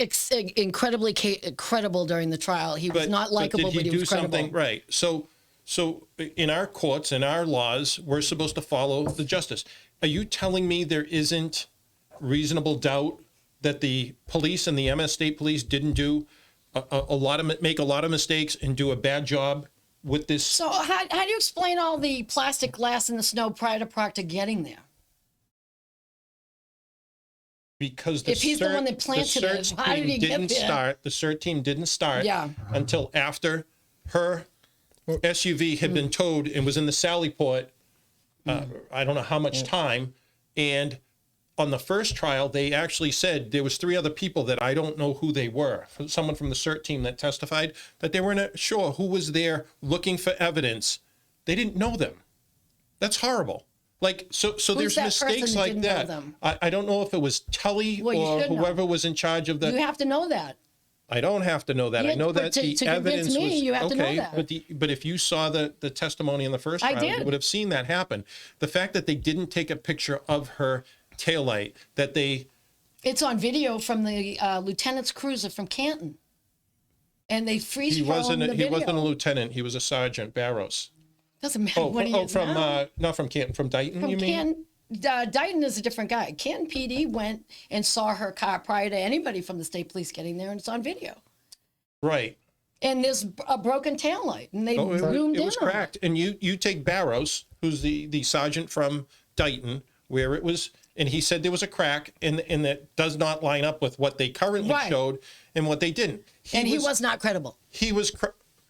incredibly credible during the trial. He was not likable, but he was credible. Something right? So in our courts, in our laws, we're supposed to follow the justice. Are you telling me there isn't reasonable doubt that the police and the MS State Police didn't do make a lot of mistakes and do a bad job with this? So how do you explain all the plastic glass in the snow prior to Proctor getting there? Because if he's the one that planted it, how did he get there? The CERT team didn't start until after her SUV had been towed and was in the Sallyport. I don't know how much time. And on the first trial, they actually said there was 3 other people that I don't know who they were. Someone from the CERT team that testified that they weren't sure who was there looking for evidence. They didn't know them. That's horrible. Like, so there's that person mistakes that like didn't know that. them? I don't know if it was Tully Well, you or should know. whoever was in charge of the. You have to know that. I don't have to know that. You I have know to- that to the convince evidence me, was you have to know okay, that. but if you saw the testimony in the first I trial, you did. would have seen that happen. The fact that they didn't take a picture of her taillight, that they It's on video from the lieutenant's cruiser from Canton, and they freeze he film wasn't the video. he wasn't a lieutenant, he was a sergeant, Barrows. Doesn't matter what he is from now. not from Canton, from Dayton, From you mean? Canton, Dighton is a different guy. Canton PD went and saw her car prior to anybody from the state police getting there, and it's on video. Right. And there's a broken taillight, and they Oh, zoomed it in was on it. cracked. And you take Barrows, who's the sergeant from Dayton, where it was, and he said there was a crack, and that does not line up with what they currently Right. showed and what they didn't. He was not credible. He was.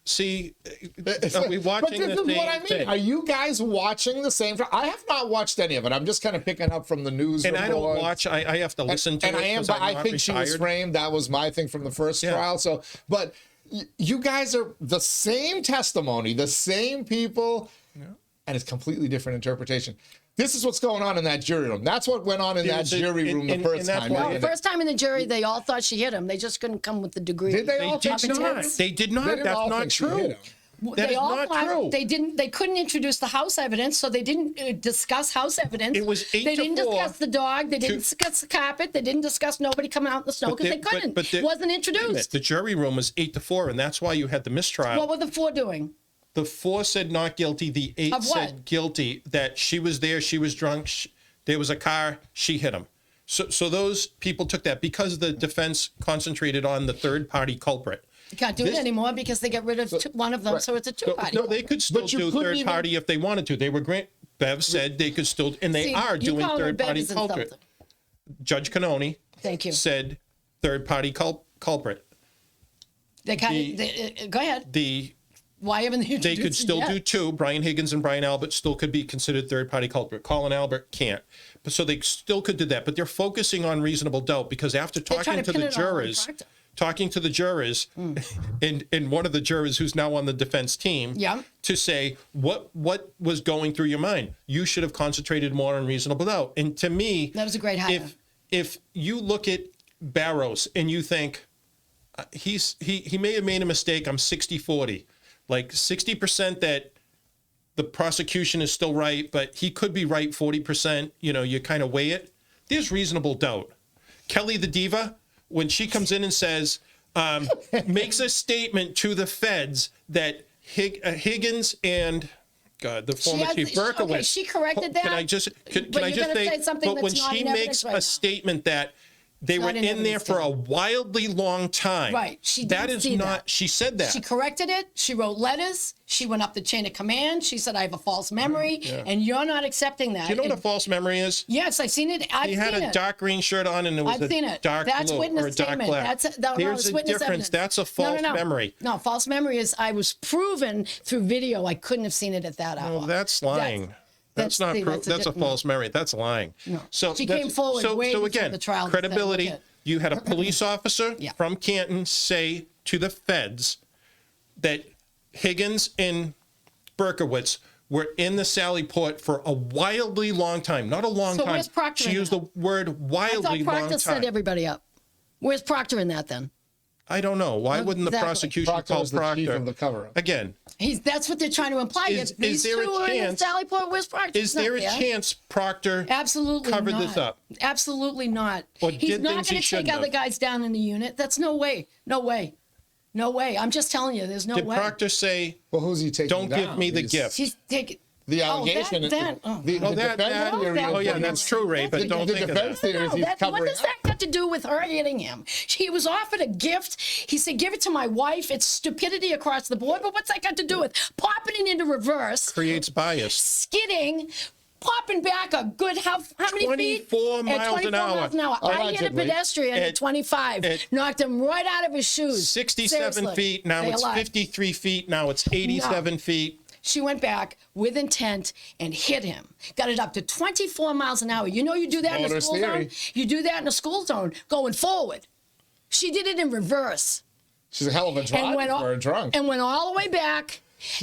See, are we But watching this the is same what I mean. thing? Are you guys watching the same? I have not watched any of it. I'm just kind of picking up from the news. And I don't reports. watch. I have to listen to and it. I am, 'cause but I'm I not think she was retired. framed. That was my thing from the first Yeah. trial. So, but you guys are the same testimony, the same people, and it's completely different interpretation. This is what's going on in that jury room. That's what went on in Yeah, that jury room the and first that's time. why- Well, the first time in the jury, they all thought she hit him. They just couldn't come with the degree. Did they They all did think she not. did? They did They not. didn't That's all not think she hit true. him. That They is all not thought- true. They couldn't introduce the house evidence, so they didn't discuss house evidence. It was 8 They to didn't 4 discuss the dog. They didn't to- discuss the carpet. They didn't discuss nobody coming out in the snow because they couldn't. It wasn't introduced. The jury room was 8 to 4, and that's why you had the mistrial. What were the four doing? The 4 said not guilty. The 8 Of what? said guilty. That she was there. She was drunk. There was a car. She hit him. So those people took that because the defense concentrated on the third party culprit. You can't do it anymore because they get rid of one of them, so it's a two-party. No, they could still But you do couldn't third even- party if they wanted to. They were Bev said they could still, and they See, are you doing call her third party Bev is culprit. insulting. Judge 𝐃𝐚𝐢𝐥𝐲 Thank you. said third party culprit. They kind of go ahead. Why haven't they They introduced could it still yet? do two. Brian Higgins and Brian Albert still could be considered third party culprit. Colin Albert can't. But so they still could do that. But they're focusing on reasonable doubt because after trying talking to to pin the it all on jurors, Proctor. talking to the jurors, and one of the jurors who's now on the defense team, Yeah. to say what was going through your mind. You should have concentrated more on reasonable doubt. And to me, That was a great hire. if you look at Barrows and you think he may have made a mistake, I'm 60-40. Like 60% that the prosecution is still right, but he could be right 40%, you kind of weigh it. There's reasonable doubt. Kelly the diva, when she comes in and says, makes a statement to the feds that Higgins and the former chief Berkowitz. Okay, she corrected that. Can I just But you're gonna say something but when that's not she in evidence makes right a now. statement that they were not in in there evidence for a yet. wildly long time. Right. She that didn't is see not. that. She said that. She corrected it. She wrote letters. She went up the chain of command. She said, I have a false memory, and you're not accepting that. Do you know what a And- false memory is? Yes, I've seen it. I've He had seen a it. dark green shirt on, and it was I've a seen it. dark That's blue witness or a dark statement. black. There's There's a witness difference. evidence. That's a false memory. No, false memory is I was proven through video. I couldn't have seen it at that hour. Well, that's lying. That's not see, proof. That's a no. false memory. That's lying. No. So She that's- came forward So, way so before again, the trial and said, credibility. "Look at-" You had a police officer Yeah. from Canton say to the feds that Higgins and Berkowitz were in the Sally Port for a wildly long time. Not a long So time. where's Proctor She in used that? the word I thought wildly long Proctor time. set everybody up. Where's Proctor in that then? I don't know. Why wouldn't the Exactly. prosecution Proctor call was the chief Proctor? of the cover-up. Again, That's what they're trying to imply. Is These there a two are in chance- Sallyport. Where's Proctor? is there a chance Proctor Absolutely covered not. this up? Absolutely not. Or He's did not things going he to shouldn't take other have? guys down in the unit. That's no way. No way. No way. I'm just telling you, there's no Did way. Proctor say, Well, who's he taking "Don't down? give me the He's- gift"? He's taking The Oh, that- allegation. that- oh. the Oh, that- defense that- theory oh, is yeah, that that's true, Ray, but the, don't the think of defense that. theory is No, he's what covering does that got to do with her hitting him? He was offered a gift. He said, give it to my wife. It's stupidity across the board. But what's that got to do with popping it into reverse, Creates bias. skidding, popping back a good, how many feet? 24 At miles 24 an hour. miles an hour. I hit a Allegedly. pedestrian at 25. Knocked him right out of his shoes. 67 Seriously. feet. Now Stay it's alive. 53 feet. Now it's 87 feet. She went back with intent and hit him. Got it up to 24 miles an hour. You know you do that in a Motor's school theory. zone? You do that in a school zone going forward. She did it in reverse. She's a hell of a driver for a drunk. And went all the way back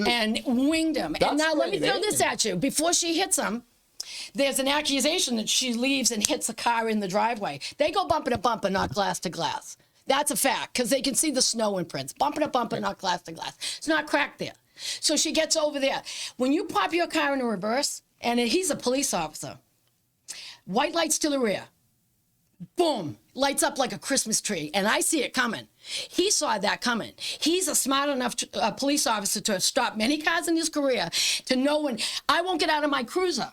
and winged him. That's And now let me great throw this aim. at you. Before she hits him, There's an accusation that she leaves and hits a car in the driveway. They go bumper to bumper, not glass to glass. That's a fact, because they can see the snow imprints. Bumper to bumper, not glass to glass. It's not cracked there. So she gets over there. When you pop your car in reverse, and he's a police officer, white lights to the rear, boom, lights up like a Christmas tree, and I see it coming. He saw that coming. He's a smart enough police officer to stop many cars in his career to know when I won't get out of my cruiser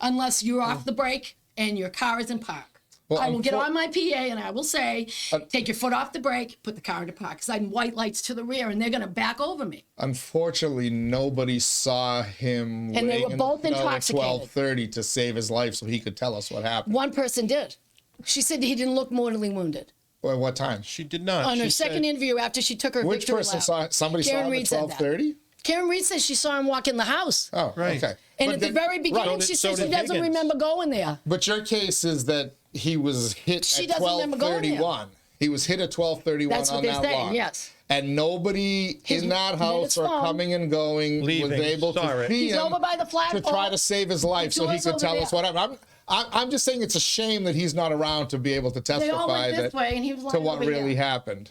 unless you're off the brake and your car is in park. Well, I will get on my PA and I will say, take your foot off the brake, put the car into park, because I'm white lights to the rear and they're going to back over me. Unfortunately, nobody saw him And they were both intoxicated. 12:30 to save his life so he could tell us what happened. One person did. She said he didn't look mortally wounded. Well, what time? She did not. On her She second said- interview after she took her Which victory person lap. saw it? Somebody Karen saw him Reed at said that. 12:30? Karen Reed says she saw him walk in the house. Oh, Right. okay. And But at the then- very beginning, right. she So says she did doesn't Higgins. remember going there. But your case is that he was hit She at doesn't remember going there. 12:31. He was hit at 12:31 That's what on they're that saying, lot. yes. And nobody in that house minutes or phone. coming and going was Leaving, able saw to it. see He's him over by the to flagpole. try to save his life so he door's could over tell there. us what happened. I'm just saying it's a shame that he's not around to be able to They all testify went this way and he was to lying what over really here. happened.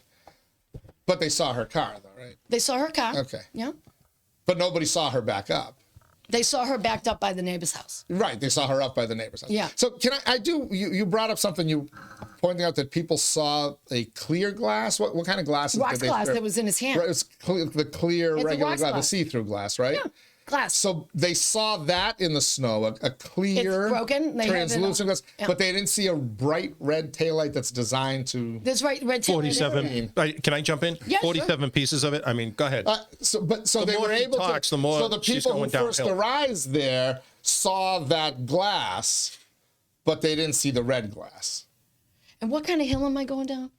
But they saw her car, though, right? They saw her car. Okay. Yeah. But nobody saw her back up. They saw her backed up by the neighbor's house. Right, they saw her up by the neighbor's house. Yeah. So you brought up something, you pointing out that people saw a clear glass. What kind of glasses Rocks did they glass strip? that was in his hand. Right, it's the clear It's a regular rocks glass, the glass. see-through glass, right? Yeah. Glass. So they saw that in the snow, a clear, It's broken. They have it on- translucent glass, yeah. but they didn't see a bright red taillight that's designed to. There's red tail light everywhere. 47. Can I jump in? Yeah, sure. 47 pieces of it. I mean, go ahead. So The they more were she able talks, to. the more so the she's people who going first downhill. arrived there saw that glass, but they didn't see the red glass. And what kind of hill am I going down?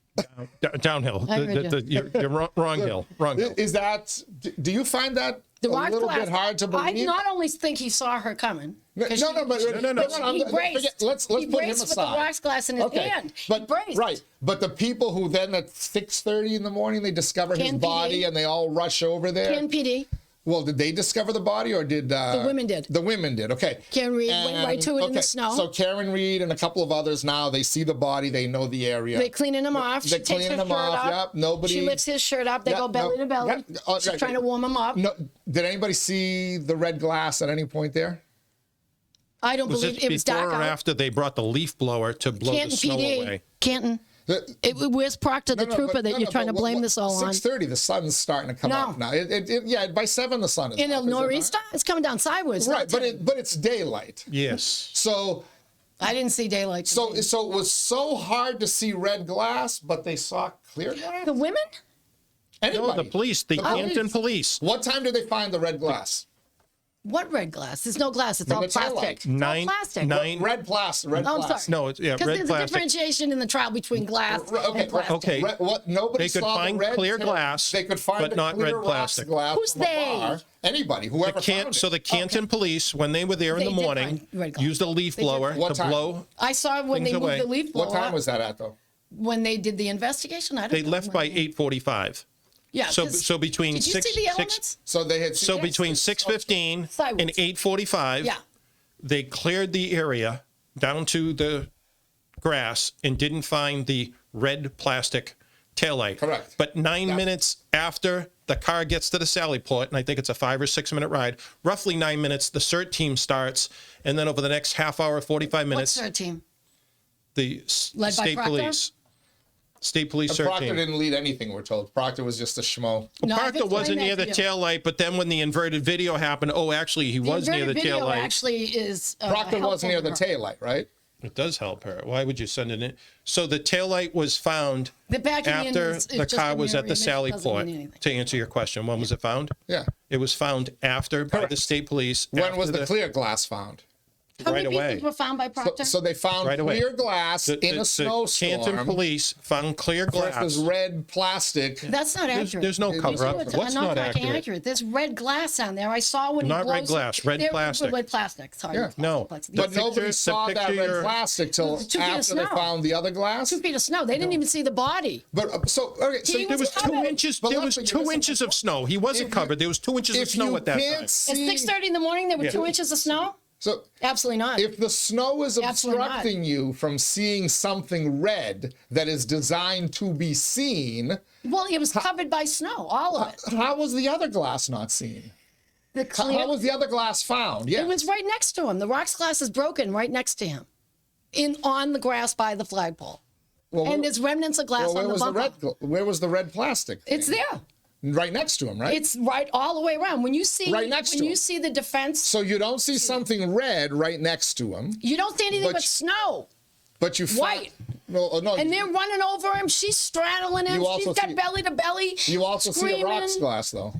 Downhill. I heard You're wrong hill. Wrong hill. Is that? Do you find that The a rocks little glass. bit hard to believe? I not only think he saw her coming. No, because no, but he braced. Let's he put him braced with the aside. rocks glass in his hand. But he braced. right, but the people who then at 6:30 in the morning they discover his Ken body PD. and they all rush over there. Ken PD. Well, did they discover the body or did the women did. The women did. Okay. Karen Reed went right to it in the snow. So Karen Reed and a couple of others now they see the body, they know the area. They're cleaning him off. They're She takes her cleaning him shirt off, up. yep, nobody- She lifts his shirt up. They Yeah, go belly no, to belly. yeah, oh, She's right. trying to warm him up. No, did anybody see the red glass at any point there? I don't Was believe it it was before dark or out. after they brought the leaf blower to blow the Canton snow PD. away? Canton. The- Where's Proctor, the trooper that you're trying to blame this all on? 6:30, the sun's starting to come No. up now. Yeah, by 7 the sun is In up, a is it not? nor'easter? It's coming down sideways. Right, not but ten. it's daylight. Yes. So I didn't see daylight. so it was so hard to see red glass, but they saw clear glass. The women? Anybody? No, the police, the Canton police. What time did they find the red glass? What red glass? There's no glass. It's From all the tail plastic. light. It's all Nine- plastic. nine- Red plastic. Red Oh, I'm glass. sorry. No, it's Because red there's a plastic. differentiation in the trial between glass Okay, and plastic. okay. What nobody They could saw find the red clear tail- glass, They could find but a not clear red rocks plastic. glass Who's from a they? bar. Anybody, whoever found it. So the Canton police, when they were there in They the did morning, find red glass. used a leaf They did blower find- What to time? blow. I saw when they Things moved away. the leaf blower. What time was that at though? When they did the investigation? I don't They know. left by 8:45. Yeah. So 'cause- so between Did you six see the six elements? So they had. so Yes. between 6:15 and Sideways. 8:45, Yeah. they cleared the area down to the grass and didn't find the red plastic taillight. Correct. But 9 minutes after the car gets to the Sally Port, and I think it's a 5 or 6 minute ride, roughly 9 minutes, the CERT team starts, and then over the next half hour, 45 What's minutes, their team? the Led by state Proctor? police. State police CERT Proctor team. didn't lead anything. We're told Proctor was just a schmo. No, I've Proctor explained wasn't that near to the you. tail light, but then when the inverted video happened, actually, he was near the inverted tail video light. actually is Proctor was helpful near to the her. tail light, right? It does help her. Why would you send it in? So the taillight was found The back end after is the just car a was mirror at the image, Sally doesn't Port. mean anything. To answer your question, when was it found? Yeah. It was found after by the Correct. state police. When after was the clear glass found? How Right many away. pieces were found by Proctor? So they found Right away. clear glass in a Canton snowstorm police found clear glass. versus red plastic. That's not accurate. There's no There's cover no up. cover. What's not fucking accurate? There's red glass on there. I saw when Not he red blows glass, red there- plastic. Red plastic. Sorry. Yeah. No. Plastic. But The nobody picture- saw the that picture red you're- plastic till It was 2 feet of after they snow. found the other glass. 2 feet of snow. They didn't even see the body. But so okay, so He There was covered. 2 inches. But There let's was figure 2 this inches of snow. He wasn't If you- covered. There was 2 inches of if snow you at that can't time. see, At 6:30 in the morning, there were Yeah. 2 inches of snow. So Absolutely not. if the snow is Absolutely not. obstructing you from seeing something red that is designed to be seen, Well, it was covered by snow, all of it. how was the other glass not seen? The clear, How was the other glass found? Yes. it was right next to him. The rocks glass is broken right next to him, on the grass by the flagpole. Well, And there's remnants of glass well, on the bumper. where was the red plastic? It's there. Right next to him, right? It's right all the way around. When you see Right next when to you him. see the defense, So you don't see something red right next to him, you don't see anything But but you- snow. but you White. No. And they're running over him. She's straddling him. You also She's got see- belly to belly. You also see a rocks screaming. glass, though.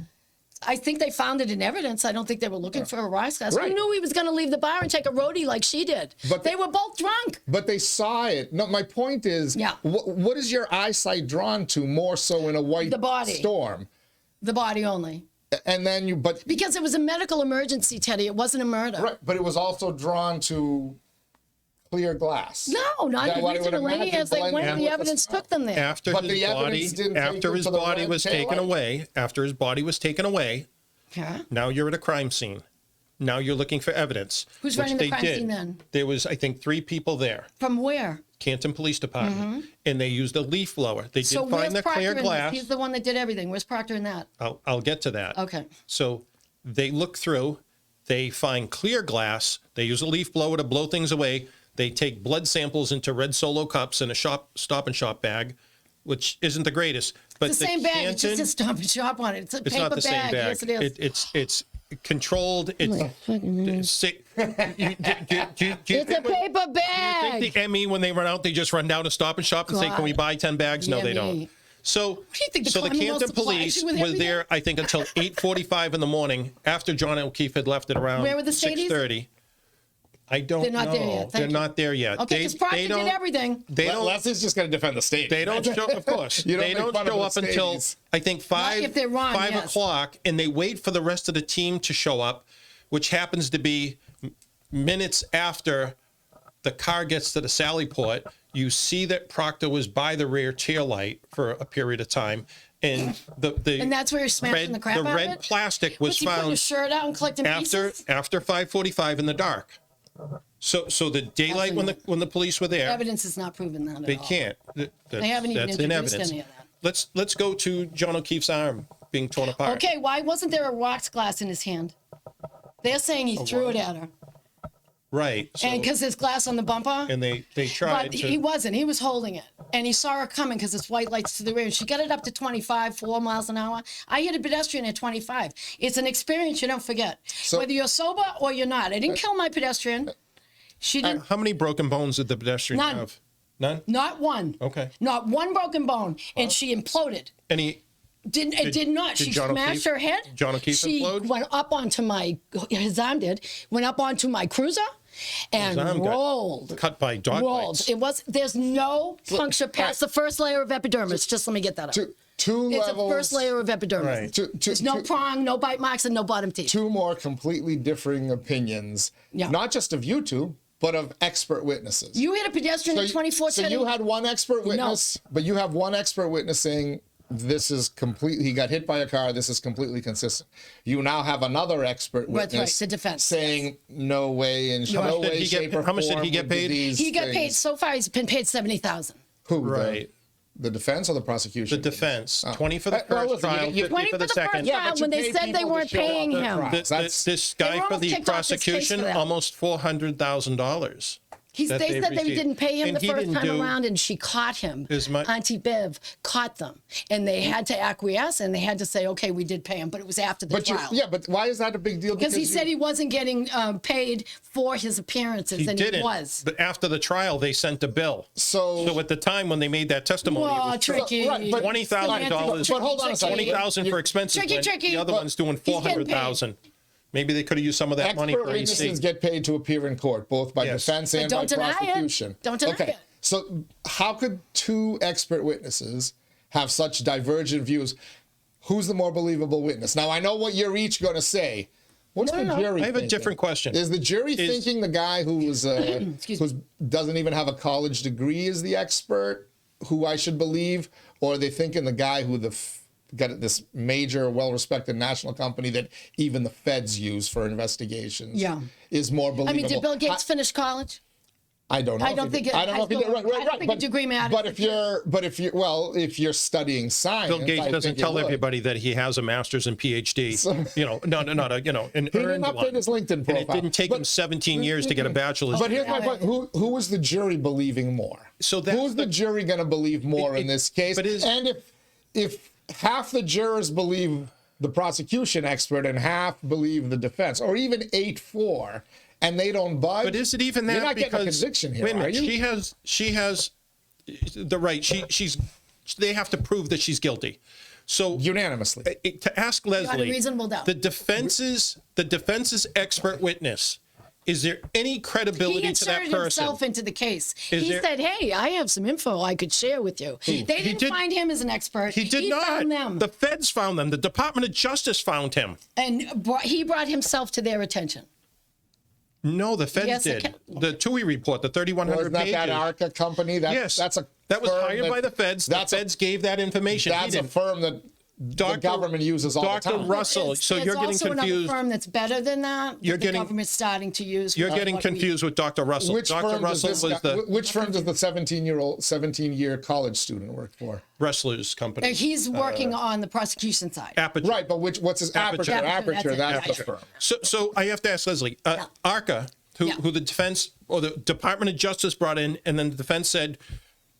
I think they found it in evidence. I don't think they were looking for a rocks glass. Right. Who knew he was going to leave the bar and take a roadie like she did? But they were both drunk. But they saw it. No, my point is, Yeah. what is your eyesight drawn to more so in a white The body. storm? The body only. And then but Because it was a medical emergency, Teddy. It wasn't a murder. right, but it was also drawn to clear glass. No, not That what I would originally. imagine As they blended went, in the with the evidence snow. took them there. After But his the evidence body, didn't take after him his to the body red was taken taillight. away, after his body was taken away, Yeah. now you're at a crime scene. Now you're looking for evidence. Who's which running the they crime did. scene then? There was, I think, 3 people there. From where? Canton Police Department, and they used a leaf blower. They did So where's find the Proctor clear in this? glass. He's the one that did everything. Where's Proctor in that? I'll get to that. Okay. So they look through, they find clear glass, they use a leaf blower to blow things away. They take blood samples into red Solo cups in a Stop and Shop bag, which isn't the greatest. But It's the same bag. It's Canton, just a Stop and Shop on it. It's a it's paper not the same bag. Yes, it is. It's controlled. It's sick. It's a paper bag. The Emmy, when they run out, they just run down to Stop and Shop and say, "Can we buy 10 bags?" No, they don't. Yummy. So, do you think the so the Commonwealth Canton supplies police you with was everything? there, I think, until 8:45 in the morning after John O'Keefe had left it around Where were the Stadies? 6:30. I don't They're not know. there yet. Thank They're you. not there yet. Okay, because Proctor did everything. They don't. Leslie's just going to defend the state. They don't show. Of course, You don't they make don't fun of show the up until Stadies. I think 5 if they're wrong, 5 yes. o'clock, and they wait for the rest of the team to show up, which happens to be minutes after the car gets to the Sally Port. You see that Proctor was by the rear tail light for a period of time, and And that's where you're smashing the crap out of red it? plastic was Was he putting found his shirt out and collecting after pieces? 5:45 in the dark. So the daylight when the police were there, Evidence is not proven that at they all. can't. They haven't even That's in introduced evidence. any of that. Let's go to John O'Keefe's arm being torn apart. Okay, why wasn't there a rocks glass in his hand? They're saying he threw it at her. Right. So, And because there's glass on the bumper? and they tried But to. he wasn't. He was holding it. And he saw her coming because it's white lights to the rear. And she got it up to 25, 4 miles an hour. I hit a pedestrian at 25. It's an experience you don't forget. Whether you're sober or you're not. I didn't kill my pedestrian. She didn't. How many broken bones did the pedestrian None. have? None. Not one. Okay. Not one broken bone. And she imploded. Any? It did not. did She John smashed O'Keefe- her head. John O'Keefe She implode? went up onto his arm did, went up onto my cruiser and arm got rolled. Cut by dog Rolled. bites. There's no puncture past the first layer of epidermis. Just let me get that up. Two It's levels. the first layer of epidermis. Right. There's no prong, no bite marks, and no bottom teeth. Two more completely differing opinions, Yeah. not just of you two, but of expert witnesses. You hit a pedestrian at 24 so you had one expert witness, but you have one expert witness saying this is completely, he got hit by a car, this is completely consistent. You now have another expert Right, witness the defense. saying no way, in Right. no Did way, he get- shape, or how much did form he get would paid? these He got paid, things- so far he's been paid 70,000. Who? Right. The defense or the prosecution? The defense. 20 for the Well, first listen, trial, you- 50 20 for the second. first trial but you when they pay said they people to weren't show up paying at him. trials. That's- This They guy were for almost the kicked off his case for prosecution, that. almost $400,000. They said they didn't pay him And the he first didn't time do around, and she caught him. as much- Auntie Bev caught them, and they had to acquiesce, and they had to say, "Okay, we did pay him," but it was after the But trial. but why is that a big deal? Because he said he wasn't getting paid for his appearances, He and didn't. he was. But after the trial, they sent a bill. So at the time when they made that testimony, it Whoa, was tricky. right, but- $20,000. But hold on a second. $20,000 for expenses. Tricky, when tricky. The other one's doing He's getting paid. $400,000. Maybe they could have used some of that money expert for witnesses AC. get paid to appear in court, both by Yes. defense But and by don't deny it. prosecution. Don't deny okay. it. So how could two expert witnesses have such divergent views? Who's the more believable witness? Now I know what you're each going to say. What's the jury? I have a thinking? different question. Is the jury thinking the guy who's doesn't even have a college degree is the expert who I should believe, or are they thinking the guy who the got this major, well-respected national company that even the feds use for investigations. Yeah. Is more believable. I mean, did Bill Gates finish college? I don't know. I don't think it. I don't know if he did. Right. I don't think a degree matters. But if you're studying science, Bill Gates I doesn't think it tell would. everybody that he has a master's and PhD. Not an He didn't earned update one. his LinkedIn And profile. it didn't take him 17 years to get a bachelor's. But here's my point: who was the jury believing more? So that's who's the jury going to believe more in this case? And if half the jurors believe the prosecution expert and half believe the defense, or even 8-4, and they don't budge. But is it even that? You're not getting a Because conviction here, wait a minute, are you? she has the right. They have to prove that she's guilty. So Unanimously. To ask Leslie, reasonable doubt. the defense's expert witness. Is there any credibility He to that inserted person? himself into the case. Is He there- said, "Hey, I have some info I could share with you." They didn't find him as an expert. He did not. Found them, The feds found them. The Department of Justice found him. and he brought himself to their attention. No, the feds Yes, did. The TUI report, the 3,100 Wasn't pages. that ARCA company? Yes, That was firm hired by the feds. The feds gave that information. He That's a didn't. firm that the government uses all the Dr. time. Russell, so It's you're getting also another confused. firm that's better than that. You're that getting- the government's starting to use. You're with getting what we- confused with Dr. Russell. Which Dr. firm does Russell this was guy, the which firm does the 17-year college student work for? wrestlers company. He's working on the prosecution side. Aperture. Right, but what's his Aperture? Aperture, That's that's the it. firm. So I have to ask Leslie, ARCA, who the defense or the Department of Justice brought in, and then the defense said,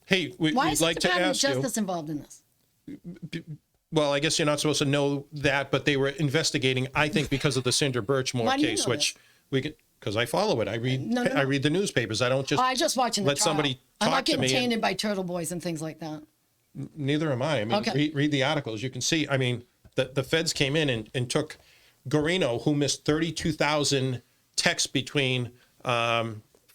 hey, Why we'd is like the to Department of ask you. Justice involved in this? Well, I guess you're not supposed to know that, but they were investigating, I think, because of the Sandra Birchmore Why do you case, know which we could, because I follow it. I read, No. I read the newspapers. I don't just I just watching the let trial. somebody I'm talk not to getting me. and- tainted by Turtle Boys and things like that. Neither am I. I mean, Okay. read the articles. You can see, I mean, the feds came in and took Guarino, who missed 32,000 texts between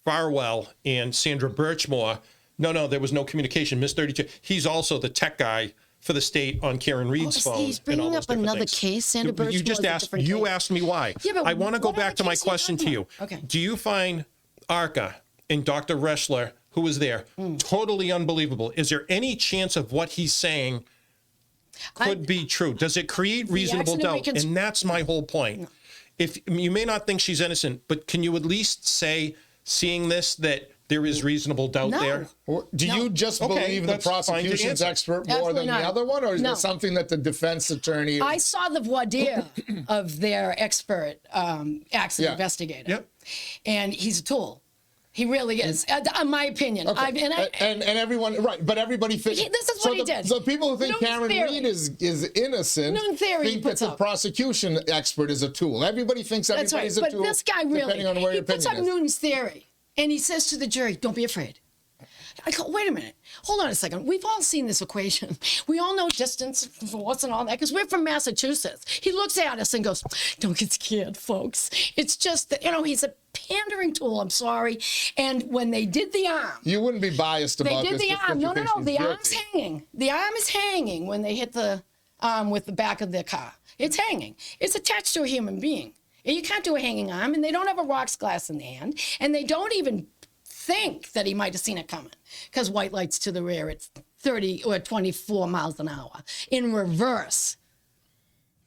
Farwell and Sandra Birchmore. No, there was no communication. Missed 32. He's also the tech guy for the state on Karen Reed's phone. He's and all bringing those up different another things. case, Sandra Birchmore. You just is a asked. different You case. asked me why. Yeah, but I want to go what back other to my case are you question to talking you. about? Okay. Do you find ARCA and Dr. Ressler, who was there, totally unbelievable? Is there any chance of what he's saying could be true? Does it create reasonable accident doubt? And that's my whole point. If you may not think she's innocent, but can you at least say, seeing this, that there is reasonable doubt No. there? Or do you just Okay, believe the that's fine to prosecution's answer. expert more Absolutely than not. the other one, or is No. it something that the defense attorney? I saw the voir dire of their expert accident Yeah. investigator. Yep. And he's a tool. He really is, in my opinion. Okay. And everyone, right? But everybody thinks This is what he did. So people who think Noon Karen theory. Reed is innocent Noon theory he think that puts the up. prosecution expert is a tool. Everybody thinks That's right. everybody's a But tool. this guy really, depending on where he your puts up opinion is. Newton's theory. And he says to the jury, don't be afraid. I go, wait a minute. Hold on a second. We've all seen this equation. We all know distance, force, and all that because we're from Massachusetts. He looks at us and goes, don't get scared, folks. It's just that, he's a pandering tool. I'm sorry. And when they did the arm, You wouldn't be biased they about did this. the just arm. 'cause you No. think she's The guilty. arm's hanging. The arm is hanging when they hit the arm with the back of their car. It's hanging. It's attached to a human being. And you can't do a hanging arm, and they don't have a rocks glass in their hand, and they don't even think that he might have seen it coming because white lights to the rear, it's 30 or 24 miles an hour in reverse.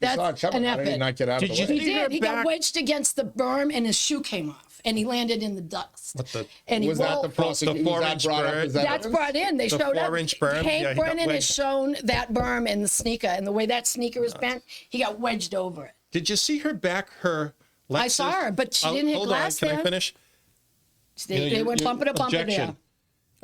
That's saw it coming. an How did he effort. not get out of Did the you way? He see her did. He got back? wedged against the berm, and his shoe came off, and he landed in the dust. What the- And he Was that the rolled- prosecution? Was that 4-inch brought up bird? as That's evidence? brought in. They The showed up. 4-inch berm? Hank Yeah, he got Brennan has wedged. shown that berm and the sneaker, and the way that sneaker is bent, he got wedged over it. Did you see her back? Her Lexus? I saw her, but she didn't hit hold glass on. Can I there. finish? They went bumper to bumper there. Objection.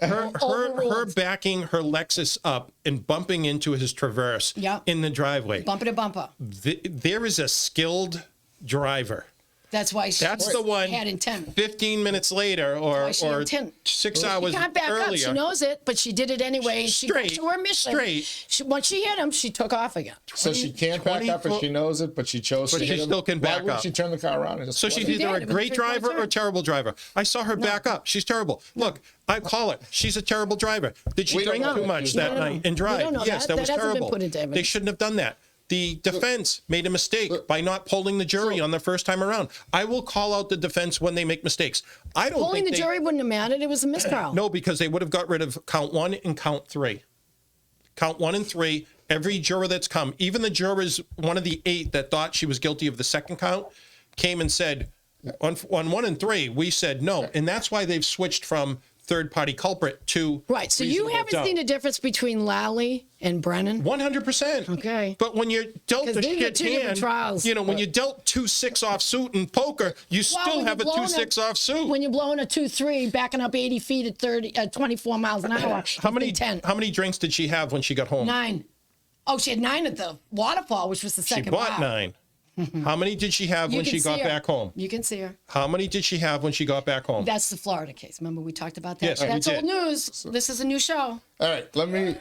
Her Overruled. backing her Lexus up and bumping into his Traverse Yep. in the driveway. Bumper to bumper. There is a skilled driver. That's why she That's the one. had intent. 15 minutes later, or Why she had intent. 6 hours She can't back earlier. up. She knows it, but she did it anyway. She got Straight, to her mission. straight. Once she hit him, she took off again. So she can't back up, and she knows it, but she chose But to she hit him. still can back Why wouldn't up. she turn the car around and just? So flip she's it? did. either a It was a great three-quarter driver or a turn. terrible driver. I saw her back up. She's terrible. Look, I call her. She's a terrible driver. Did she We don't drink know too that. much We that don't know. night and We drive? don't know Yes, that. that was That hasn't been terrible. put into evidence. They shouldn't have done that. The defense made a mistake by not polling the jury on the first time around. I will call out the defense when they make mistakes. I don't Polling think the jury wouldn't have mattered. It was a mistrial. No, because they would have got rid of count 1 and count 3. Count 1 and 3, every juror that's come, even the jurors, one of the 8 that thought she was guilty of the second count, came and said, on 1 and 3, we said no. And that's why they've switched from third-party culprit to Right. So you reasonable haven't doubt. seen a difference between Lally and Brennan? 100%. Okay. But when you're dealt 'Cause a these are shit two different hand, trials. you know, when you dealt 2-6 off suit in poker, you still when have a you're blowing 2-6 off suit. When you're blowing a 2-3, backing up 80 feet at 24 miles an hour. How many 10? How many drinks did she have when she got home? 9. Oh, she had 9 at the waterfall, which was the She second bought bar. 9. How many did she have You when can she got see her. back home? You can see her. How many did she have when she got back home? That's the Florida case. Remember we talked about that? Yes, we That's did. old news. This is a new show. All right, let me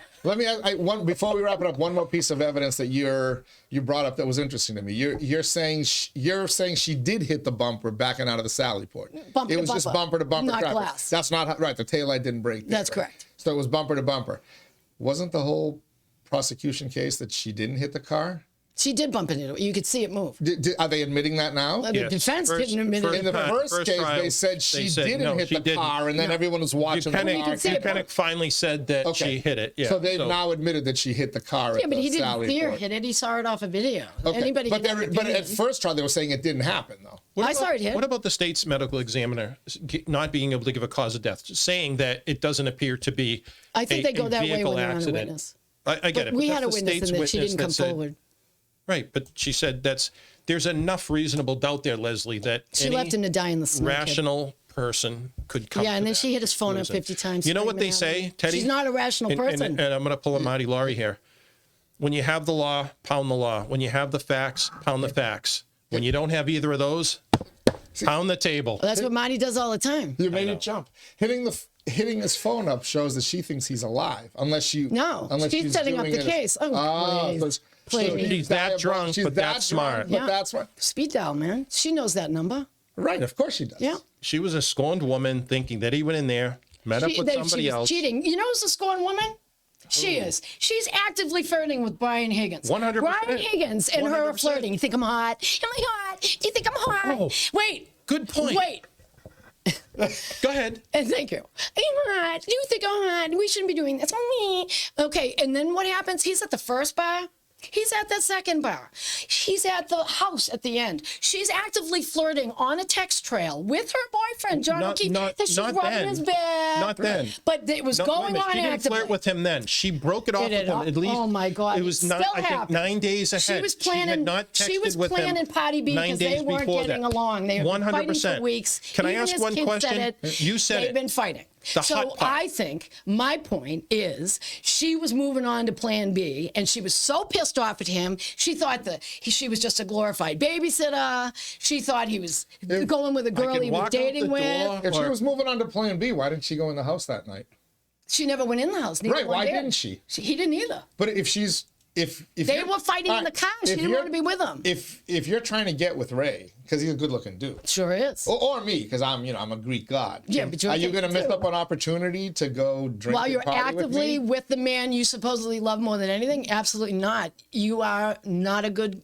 one before we wrap it up. One more piece of evidence that you brought up that was interesting to me. You're saying she did hit the bumper backing out of the Sally Port. Bumper it to was just bumper, bumper to bumper not traffic. glass. That's not right. The taillight didn't break. There, That's right? correct. So it was bumper to bumper. Wasn't the whole prosecution case that she didn't hit the car? She did bump into it. You could see it move. Are they admitting that now? The Yes. defense First- didn't admit first it. In the time, first case, trial, they said she didn't no, hit she the didn't. car, and then everyone was watching the car. Buchanan finally said that she hit it. Yeah. So they've now admitted that she hit the car. Yeah, at but the he didn't Sally fear Port. hit it. He saw it off a video. Okay. Anybody but, can have a but at video. first trial, they were saying it didn't happen, though. I saw it hit. What about the state's medical examiner not being able to give a cause of death, saying that it doesn't appear to be I think they go that way vehicle when they're on a accident? witness. I get it. We but had a that's the witness state's and that she didn't that come said- forward. Right, but she said there's enough reasonable doubt there, Leslie, that She any left him to die in the snow. kid. rational person could come. Yeah, to and then that she hit his phone up conclusion. 50 times. You know what they screaming at say, him. Teddy? She's not a rational person. And I'm going to pull a Marty Laurie here. When you have the law, pound the law. When you have the facts, pound the facts. When you don't have either of those, pound the table. Well, that's what Marty does all the time. You made it jump. Hitting his phone up shows that she thinks he's alive, unless you. No, unless she's setting up doing the it as- case. Oh, please. Please. She's that drunk, but that's smart. But that's what. Speed dial, man. She knows that number. Right, of course she does. Yeah. She was a scorned woman thinking that he went in there, met up with that somebody she was else. cheating. You know who's a scorned woman? She is. She's actively flirting with Brian Higgins. 100%. Brian Higgins and her are 100%. flirting. You think I'm hot? Am I hot? You think I'm hot? Oh, Wait. good point. Wait. Go ahead. And thank you. I'm hot. You think I'm hot? We shouldn't be doing this. Okay, and then what happens? He's at the first bar. He's at the second bar. She's at the house at the end. She's actively flirting on a text trail with her boyfriend, John O'Keefe. That she's rubbing then. his back. Not then. But it was No, going wait a minute. on She didn't actively. flirt with him then. She broke it off Did with it him all? at least. Oh my God! It was it not. still I think happened. 9 days ahead. She was planning. had not She was texted with planning him Potty B 9 because days they weren't before getting that. along. They were fighting for weeks. Can I Even ask his one kid question? said it. You said they've it. been fighting. The So hot pot. I think my point is she was moving on to Plan B, and she was so pissed off at him. She thought that she was just a glorified babysitter. She thought he was going with a girl can he was walk out dating the with. door. If she Or- was moving on to Plan B, why didn't she go in the house that night? She never went in the house. Neither Right, one why did. didn't she? He didn't either. But if They you're- were fighting all in the right, car. She if didn't you're- want to be with him. If you're trying to get with Ray because he's a good-looking dude, Sure is. or me because I'm a Greek god. Yeah, but you're are you okay, going to miss too. up an opportunity to go drink While and you're party actively with me? with the man you supposedly love more than anything, absolutely not. You are not a good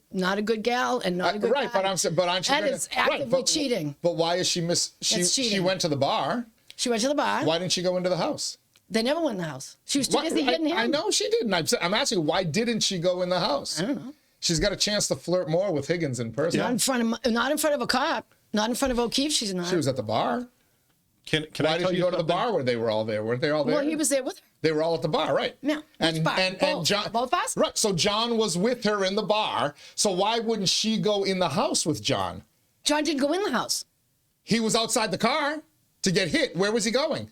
gal and not a good right, guy. but aren't you That gonna, is actively cheating. But why is she That's She cheating. went to the bar. She went to the bar. Why didn't she go into the house? They never went in the house. She was too busy hitting him. I know she didn't. I'm asking, why didn't she go in the house? I don't know. She's got a chance to flirt more with Higgins in person. Not in front of a cop. Not in front of O'Keefe. She's not. She was at the bar. Can Why I did tell she you go to the something? bar where they were all there? Weren't they all there? Well, he was there with her. They were all at the bar, right? Yeah. And Which bar? and Both. John, Both bars? right? So John was with her in the bar. So why wouldn't she go in the house with John? John didn't go in the house. He was outside the car to get hit. Where was he going?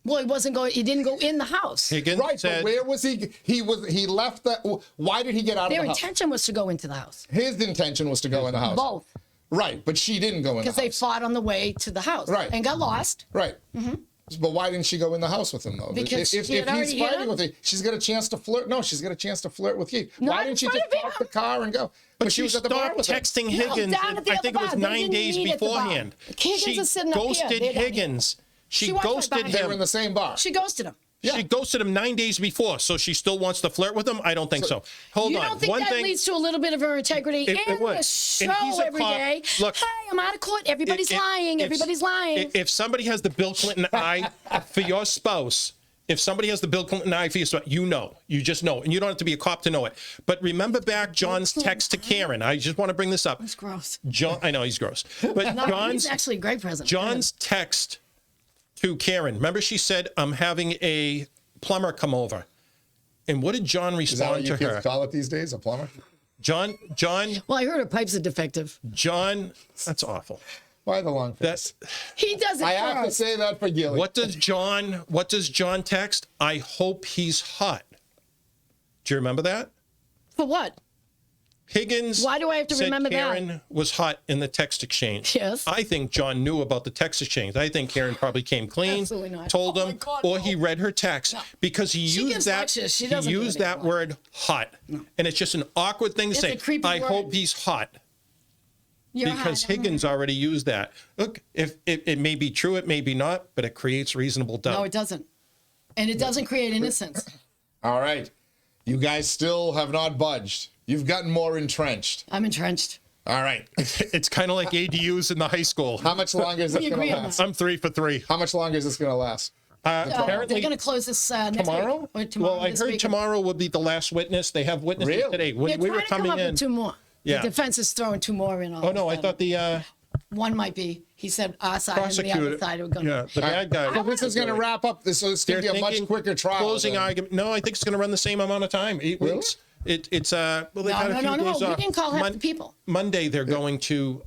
Well, he wasn't going. He didn't go in the house. Higgins Right, said, but where was he? He left the. Why did he get out Their of the house? intention was to go into the house. His intention was to go in the house. Both. Right, but she didn't go in the Because house. they fought on the way to the house. Right. And got lost. Right. But why didn't she go in the house with him though? Because if she had he's already hit fighting him? with her, she's got a chance to flirt. No, she's got a chance to flirt with Keith. Not Why in didn't she front just of park him. the car and go? But she was at the bar stopped with him. texting No, Higgins. down at the I other think it was bar. They 9 didn't days meet at the bar. beforehand. Higgins She is sitting up here. ghosted They're down Higgins. She She walked right ghosted by They were in him. the same bar. She ghosted him. Yeah. She ghosted him 9 days before, so she still wants to flirt with him? I don't think so. Hold You on. don't think One that thing. leads to a little bit of her integrity? It in would. the And show he's a every cop. day. Look, Hey, I'm out of court. Everybody's lying. Everybody's lying. If somebody has the Bill Clinton eye for your spouse, If somebody has the Bill Clinton eye for you know. You just know. And you don't have to be a cop to know it. But remember back John's text to Karen. I just want to bring this up. It's gross. I know he's gross. But No, he's actually a great president. John's text to Karen. Remember she said, I'm having a plumber come over. And what did John Is that what respond you to her? kids call it these days? A plumber? John, Well, I heard her pipes are defective. John, that's awful. Why the long face? That's He does it I for have to us. say that for Gilly. what does John text? I hope he's hot. Do you remember that? For what? Higgins. Why do I have to said remember that? Karen was hot in the text exchange. Yes. I think John knew about the text exchange. I think Karen probably came clean, Absolutely not. told Oh my him, God, or no. he read her text because he She used gives that. lectures. She He doesn't do used it that anymore. word "hot," and it's just an awkward thing to It's say. a creepy I word. hope he's hot. You're Because hot. Higgins already used that. Look, if it may be true, it may be not, but it creates reasonable doubt. No, it doesn't. And it doesn't create innocence. All right. You guys still have not budged. You've gotten more entrenched. I'm entrenched. All right. It's kind of like ADUs in the high school. How much longer is this We going agree to on last? that. I'm 3 for 3. How much longer is this going to last? Apparently They're going to close this next tomorrow. week. Or tomorrow. Well, I this heard week. tomorrow will be the last witness. They have witnesses Really? today. They're When we trying were to come coming up in. with 2 more. Yeah. The defense is throwing 2 more in. All Oh of a no, I sudden. thought the One might be. He said our side and the prosecutor. other side are going Yeah, the bad guy. So this is going to wrap up. So it's going to be a much quicker trial. Closing than- argument. No, I think it's going to run the same amount of time. 8 Really? weeks. It's well, they've had a few No. days We off. didn't call half the people. Monday they're going to.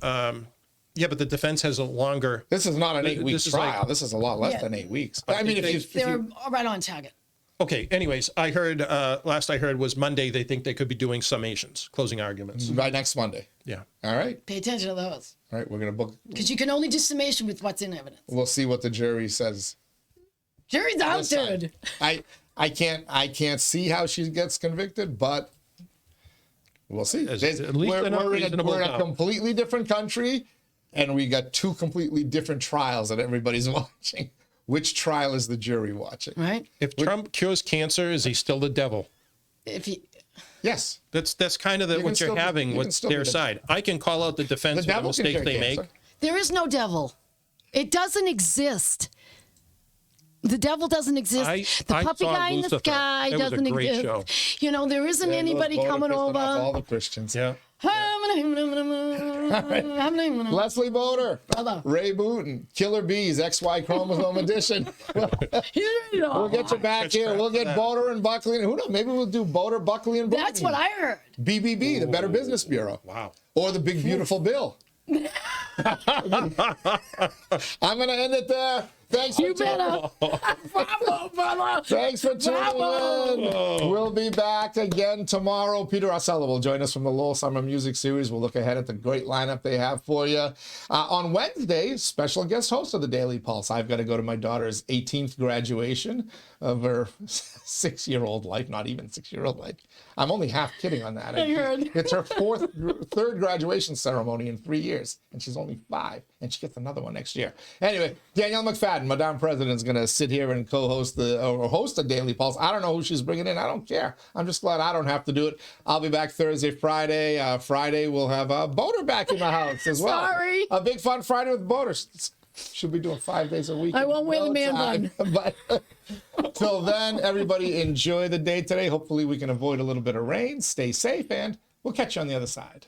Yeah, but the defense has a longer. This is not an 8-week This is trial. like- this is a lot less Yeah. than 8 weeks. I mean, if you, They're right on target. Okay. Anyways, I heard last I heard was Monday. They think they could be doing summations, closing arguments. by next Monday. Yeah. All right. Pay attention to those. All right. We're going to book. Because you can only do summation with what's in evidence. We'll see what the jury says. Jury's out, dude. I can't see how she gets convicted, but we'll see. At least they're not We're in reasonable a doubt. completely different country, and we got 2 completely different trials that everybody's watching. Which trial is the jury watching? Right? If Trump cures cancer, is he still the devil? If you, Yes. That's kind of can what still you're be- having you can with still be their the- side. I can call out the defense The for the devil can mistakes cure they make. cancer. there is no devil. It doesn't exist. The devil doesn't exist. The I puppy saw guy in the Lucifer. sky It was a doesn't great exist. show. You know, there isn't Yeah, anybody those coming voters pissing off all over. the Christians. Yeah. Leslie Bodor, Brother. Ray Boutin, Killer Bees, XY Chromosome Edition. We'll get you back here. We'll get Bodor and Buckley. And who knows? Maybe well do Bodor, Buckley, and Boutin. That's what I heard. BBB, the Better Business Bureau. Wow. Or the Big Beautiful Bill. I'm going to end it there. Thanks You for better. Bravo, brother. Thanks for tuning in. We'll be back again tomorrow. Peter Arcella will join us from the Lowell Summer Music Series. We'll look ahead at the great lineup they have for you. On Wednesday, special guest host of the Daily Pulse. I've got to go to my daughter's 18th graduation of her 6-year-old life, not even 6-year-old life. I'm only half kidding on that. I heard. It's her third graduation ceremony in 3 years, and she's only 5, and she gets another one next year. Anyway, Danielle McFadden, Madame President's going to sit here and co-host or host the Daily Pulse. I don't know who she's bringing in. I don't care. I'm just glad I don't have to do it. I'll be back Thursday, Friday. Friday, we'll have Bodor back in the house as well. Sorry. A big fun Friday with Bodor. She'll be doing 5 days a week. I in won't wear the man time. But till then, everybody enjoy the day today. Hopefully we can avoid a little bit of rain. Stay safe, and we'll catch you on the other side.